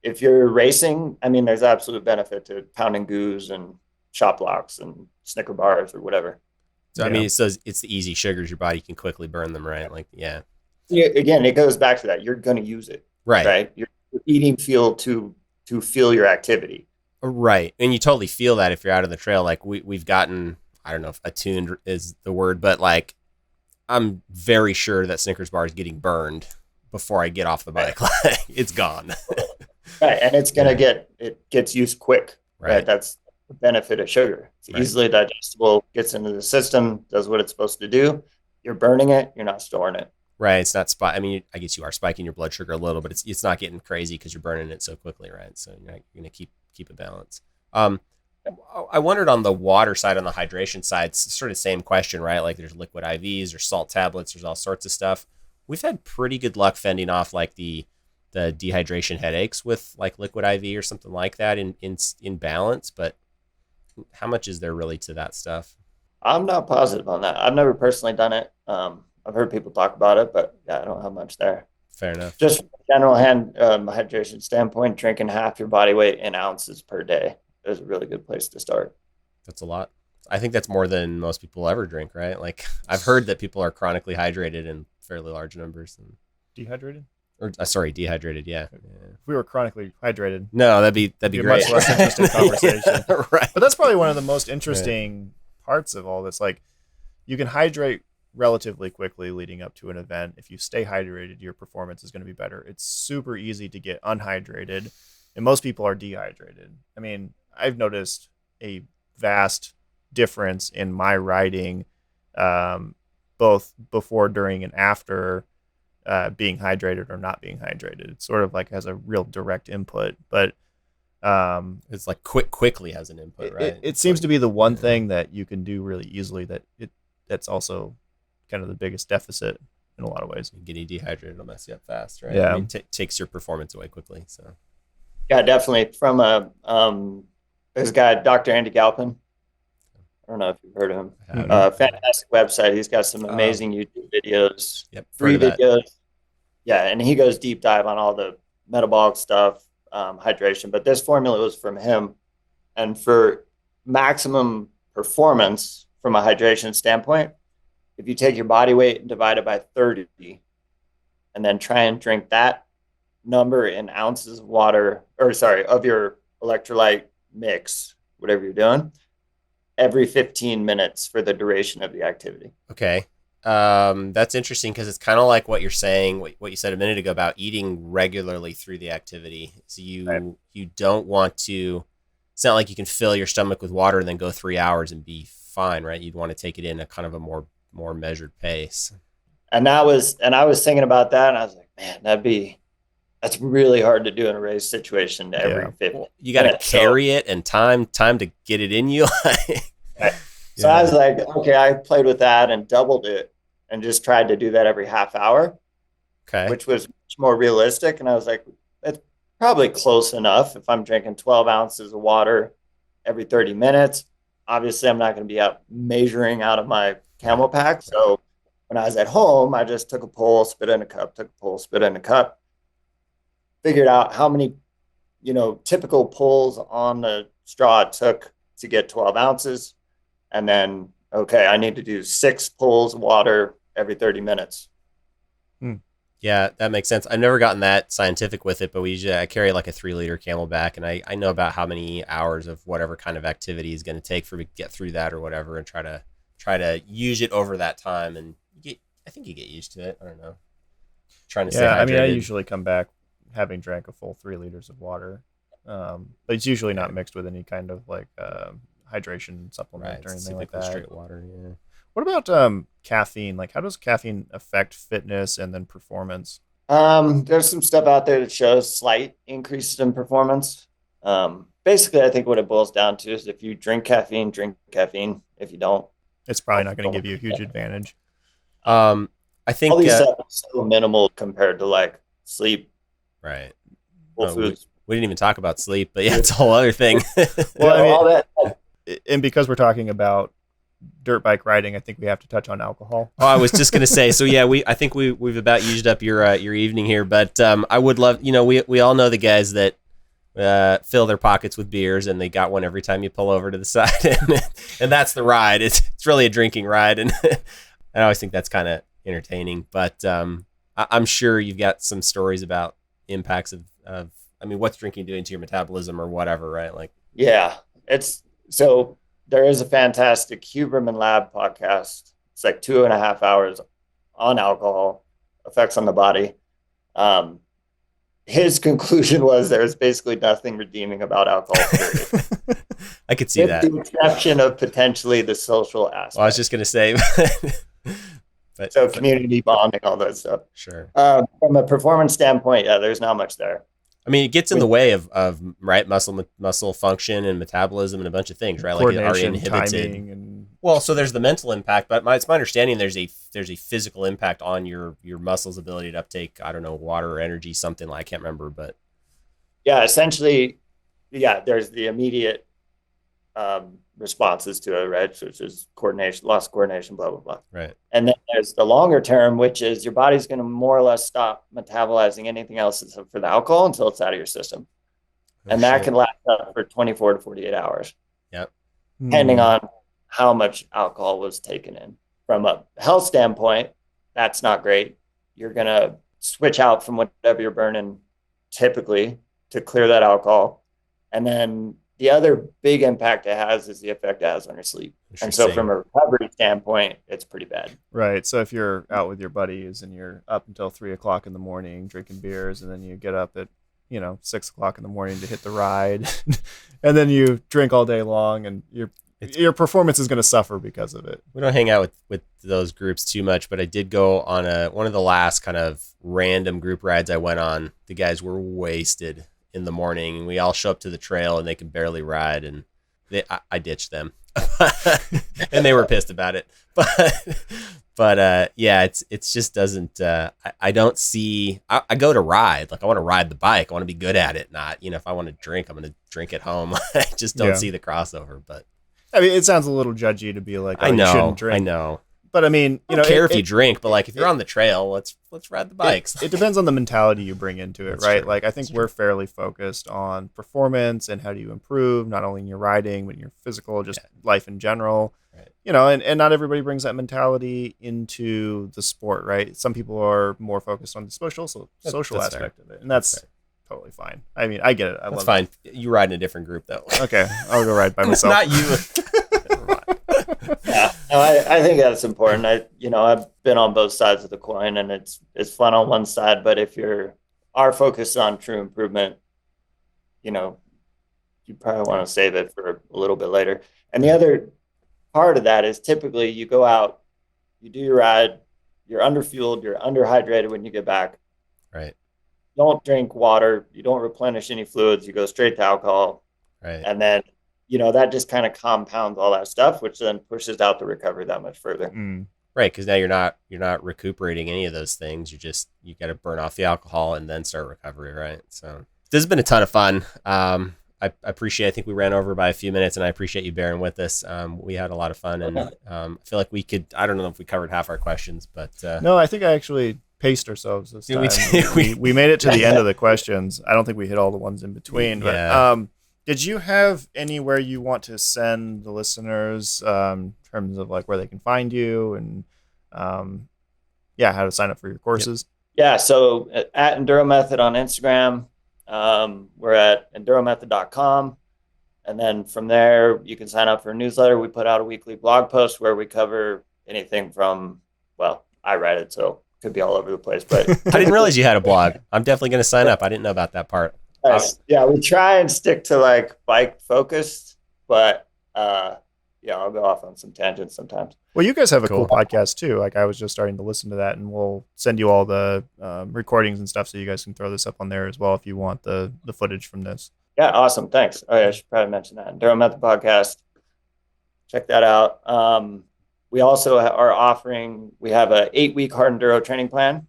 Speaker 4: If you're racing, I mean, there's absolute benefit to pounding goos and shop locks and Snicker bars or whatever.
Speaker 2: So, I mean, it says it's the easy sugars. Your body can quickly burn them, right? Like, yeah.
Speaker 4: Again, it goes back to that. You're going to use it. Right. You're eating fuel to fuel your activity.
Speaker 2: Right. And you totally feel that if you're out on the trail. Like, we've gotten, I don't know if attuned is the word, but like, I'm very sure that Snickers bar is getting burned before I get off the bike. Right. It's gone.
Speaker 4: Right. And it's going to it gets used quick. Right. That's the benefit of sugar. It's easily digestible, gets into the system, does what it's supposed to do. You're burning it. You're not storing it. Right.
Speaker 2: It's not I mean, I guess you are spiking your blood sugar a little, but it's not getting crazy because you're burning it so quickly. Right. So you're going to keep a balance. I wondered on the water side, on the hydration side, it's sort of the same question, right? Like there's liquid IVs or salt tablets, there's all sorts of stuff. We've had pretty good luck fending off like the dehydration headaches with like liquid IV or something like that in balance. But how much is there really to that stuff?
Speaker 4: I'm not positive on that. I've never personally done it. I've heard people talk about it, but yeah, I don't have much there.
Speaker 2: Fair enough.
Speaker 4: Just from a general hydration standpoint, drinking half your body weight in ounces per day is a really good place to start.
Speaker 2: That's a lot. I think that's more than most people ever drink, right? Like I've heard that people are chronically hydrated in fairly large numbers. And
Speaker 3: Dehydrated?
Speaker 2: Dehydrated. Yeah.
Speaker 3: If we were chronically hydrated,
Speaker 2: no, that'd be great.
Speaker 3: Much less interesting conversation.
Speaker 2: Yeah, right.
Speaker 3: But that's probably one of the most interesting parts of all this. Like, you can hydrate relatively quickly leading up to an event. If you stay hydrated, your performance is going to be better. It's super easy to get unhydrated, and most people are dehydrated. I mean, I've noticed a vast difference in my riding, both before, during, and after being hydrated or not being hydrated. It sort of like has a real direct input, but
Speaker 2: it's like quickly has an input, right?
Speaker 3: It seems to be the one thing that you can do really easily that's also kind of the biggest deficit in a lot of ways.
Speaker 2: Getting dehydrated will mess you up fast, right?
Speaker 3: Yeah.
Speaker 2: I mean, takes your performance away quickly. So
Speaker 4: yeah, definitely. From this guy, Dr. Andy Galpin. I don't know if you've heard of him. Fantastic website. He's got some amazing YouTube videos, free videos. Yeah, and he goes deep dive on all the metabolic stuff, hydration. But this formula was from him. And for maximum performance from a hydration standpoint, if you take your body weight and divide it by 30 and then try and drink that number in ounces of water, of your electrolyte mix, whatever you're doing, every 15 minutes for the duration of the activity.
Speaker 2: Okay. That's interesting because it's kind of like what you're saying, what you said a minute ago about eating regularly through the activity. So you don't want to, it's not like you can fill your stomach with water and then go 3 hours and be fine, right? You'd want to take it in a kind of a more measured pace.
Speaker 4: And I was thinking about that, and I was like, man, that's really hard to do in a race situation every 50.
Speaker 2: Well, you got to carry it and time to get it in you.
Speaker 4: So I was like, okay, I played with that and doubled it and just tried to do that every half hour, which was much more realistic. And I was like, that's probably close enough if I'm drinking 12 ounces of water every 30 minutes. Obviously, I'm not going to be out measuring out of my camel pack. So when I was at home, I just took a pull, spit in a cup, figured out how many typical pulls on the straw it took to get 12 ounces. And then, okay, I need to do 6 pulls of water every 30 minutes.
Speaker 2: Yeah, that makes sense. I've never gotten that scientific with it, but I carry like a 3-liter Camelback, and I know about how many hours of whatever kind of activity is going to take for me to get through that or whatever, and try to use it over that time. And I think you get used to it. I don't know. Trying to stay hydrated.
Speaker 3: I mean, I usually come back having drank a full 3 liters of water, but it's usually not mixed with any kind of like hydration supplement or anything like that.
Speaker 2: Straight water. Yeah.
Speaker 3: What about caffeine? Like, how does caffeine affect fitness and then performance?
Speaker 4: There's some stuff out there that shows slight increases in performance. Basically, I think what it boils down to is if you drink caffeine, drink caffeine. If you don't,
Speaker 3: it's probably not going to give you a huge advantage.
Speaker 2: I think
Speaker 4: all these stuff is so minimal compared to like sleep.
Speaker 2: Right.
Speaker 4: Foods.
Speaker 2: We didn't even talk about sleep, but yeah, it's a whole other thing.
Speaker 3: Well,
Speaker 4: I mean, all that.
Speaker 3: And because we're talking about dirt bike riding, I think we have to touch on alcohol.
Speaker 2: Oh, I was just gonna say. So yeah, I think we've about used up your evening here, but I would love, we all know the guys that fill their pockets with beers, and they got one every time you pull over to the side, and that's the ride. It's really a drinking ride, and I always think that's kind of entertaining. But I'm sure you've got some stories about impacts of I mean, what's drinking doing to your metabolism or whatever, right? Like,
Speaker 4: yeah, so there is a fantastic Huberman Lab podcast. It's like 2.5 hours on alcohol effects on the body. His conclusion was there's basically nothing redeeming about alcohol.
Speaker 2: I could see that.
Speaker 4: With the exception of potentially the social aspect.
Speaker 2: Well, I was just going to say.
Speaker 4: but community bonding, all that stuff.
Speaker 2: Sure.
Speaker 4: From a performance standpoint, yeah, there's not much there.
Speaker 2: I mean, it gets in the way of right muscle function and metabolism and a bunch of things, right? Like it already inhibited. Well, so there's the mental impact, but it's my understanding there's a physical impact on your muscles' ability to uptake, I don't know, water or energy, something like, I can't remember, but
Speaker 4: yeah, essentially, yeah, there's the immediate responses to it, right? So it's just coordination, loss of coordination, blah, blah, blah.
Speaker 2: Right.
Speaker 4: And then there's the longer term, which is your body's going to more or less stop metabolizing anything else except for the alcohol until it's out of your system. That can last up for 24 to 48 hours.
Speaker 2: Yep.
Speaker 4: Depending on how much alcohol was taken in. From a health standpoint, that's not great. You're going to switch out from whatever you're burning typically to clear that alcohol. And then the other big impact it has is the effect it has on your sleep. And so from a recovery standpoint, it's pretty bad.
Speaker 3: Right. So if you're out with your buddies and you're up until 3:00 in the morning drinking beers, and then you get up at 6:00 in the morning to hit the ride, and then you drink all day long, and your performance is going to suffer because of it.
Speaker 2: We don't hang out with those groups too much, but I did go on one of the last kind of random group rides I went on. The guys were wasted in the morning, and we all show up to the trail, and they can barely ride, and I ditched them. And they were pissed about it, but yeah, it's just doesn't. I don't see. I go to ride, like I want to ride the bike. I want to be good at it. Not if I want to drink, I'm going to drink at home. I just don't see the crossover. But
Speaker 3: I mean, it sounds a little judgy to be like, oh, you shouldn't drink.
Speaker 2: I know.
Speaker 3: But I mean,
Speaker 2: I don't care if you drink, but like if you're on the trail, let's ride the bikes.
Speaker 3: It depends on the mentality you bring into it,
Speaker 2: That's
Speaker 3: right?
Speaker 2: True.
Speaker 3: Like I think we're fairly focused on performance and how do you improve, not only in your riding, but in your physical, just life in general. Right. And not everybody brings that mentality into the sport, right? Some people are more focused on the social aspect of it, and that's totally fine. I mean, I get it.
Speaker 2: That's fine. You ride in a different group though.
Speaker 3: Okay, I'll go ride by myself.
Speaker 2: Not you.
Speaker 4: Yeah, no, I think that's important. I've been on both sides of the coin, and it's fun on one side, but if our focus on true improvement, you probably want to save it for a little bit later. And the other part of that is typically you go out, you do your ride, you're underfueled, you're underhydrated when you get back.
Speaker 2: Right.
Speaker 4: You don't drink water, you don't replenish any fluids, you go straight to alcohol.
Speaker 2: Right.
Speaker 4: And then that just kind of compounds all that stuff, which then pushes out the recovery that much further.
Speaker 2: Right, because now you're not recuperating any of those things. You got to burn off the alcohol and then start recovery, right? So this has been a ton of fun. I appreciate. I think we ran over by a few minutes, and I appreciate you bearing with us. We had a lot of fun, and I feel like we could. I don't know if we covered half our questions, but
Speaker 3: no, I think I actually paced ourselves this
Speaker 2: Yeah,
Speaker 3: time. We made it to the end of the questions. I don't think we hit all the ones in between.
Speaker 2: Yeah.
Speaker 3: But did you have anywhere you want to send the listeners in terms of like where they can find you and how to sign up for your courses?
Speaker 4: Yeah, so at EnduroMethod on Instagram, we're at EnduroMethod.com. And then from there, you can sign up for a newsletter. We put out a weekly blog post where we cover anything from, well, I write it, so it could be all over the place. But
Speaker 2: I didn't realize you had a blog. I'm definitely going to sign up. I didn't know about that part.
Speaker 4: Yeah, we try and stick to like bike focused, but I'll go off on some tangents sometimes.
Speaker 3: Well, you guys have a cool podcast too. Like I was just starting to listen to that, and we'll send you all the recordings and stuff so you guys can throw this up on there as well if you want the footage from this.
Speaker 4: Yeah, awesome. Thanks. Oh yeah, I should probably mention that. EnduroMethod podcast. Check that out. We also are offering, we have a 8-week hard enduro training plan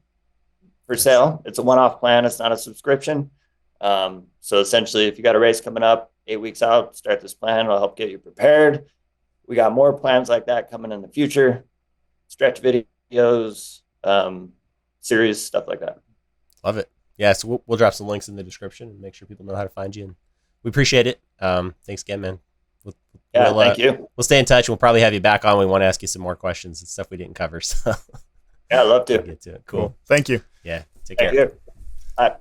Speaker 4: for sale. It's a one-off plan. It's not a subscription. So essentially, if you got a race coming up 8 weeks out, start this plan. It'll help get you prepared. We got more plans like that coming in the future. Stretch videos, series, stuff like that.
Speaker 2: Love it. Yeah, so we'll drop some links in the description and make sure people know how to find you. And we appreciate it. Thanks again, man.
Speaker 4: Thank you.
Speaker 2: We'll stay in touch. We'll probably have you back on. We want to ask you some more questions and stuff we didn't cover. So
Speaker 4: yeah, I'd love to.
Speaker 2: Get to it. Cool.
Speaker 3: Thank you.
Speaker 2: Yeah, take care.
Speaker 4: Thank you. Bye.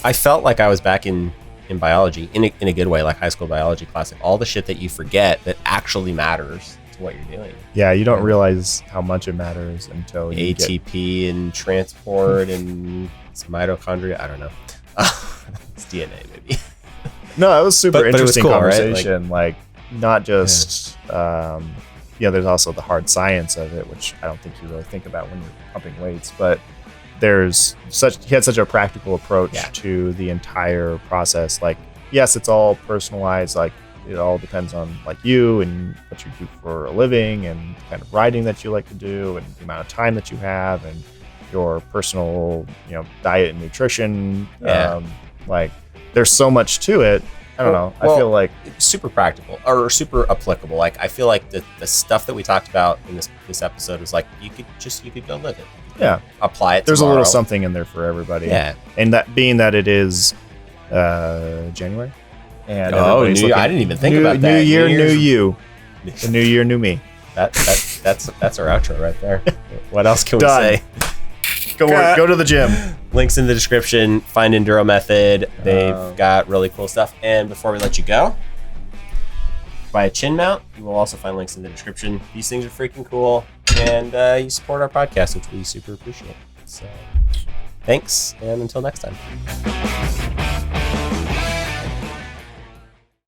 Speaker 2: I felt like I was back in biology in a good way, like high school biology class. Like all the shit that you forget that actually matters to what you're doing.
Speaker 3: Yeah, you don't realize how much it matters until you
Speaker 2: ATP and transport and it's mitochondria. I don't know. It's DNA maybe.
Speaker 3: No, it was super interesting
Speaker 2: it was cool,
Speaker 3: conversation. Right? Like not just there's also the hard science of it, which I don't think you really think about when you're pumping weights, but he had such a practical approach to the entire process. Like, yes, it's all personalized. Like it all depends on like you and what you do for a living and the kind of riding that you like to do and the amount of time that you have and your personal, diet and nutrition. Like there's so much to it. I don't know. I feel like
Speaker 2: it's super practical or super applicable. Like I feel like the stuff that we talked about in this episode was like you could go live it.
Speaker 3: Yeah.
Speaker 2: Apply it.
Speaker 3: There's
Speaker 2: tomorrow.
Speaker 3: a little something in there for everybody.
Speaker 2: Yeah.
Speaker 3: And that being that it is January. And
Speaker 2: I didn't even think about that.
Speaker 3: New year, new you. The new year, new me.
Speaker 2: That's our outro right there. What else can
Speaker 3: Done.
Speaker 2: we say?
Speaker 3: Go to the gym.
Speaker 2: Links in the description. Find EnduroMethod. They've got really cool stuff. And before we let you go, buy a chin mount. You will also find links in the description. These things are freaking cool. And you support our podcast, which we super appreciate. So thanks. And until next time.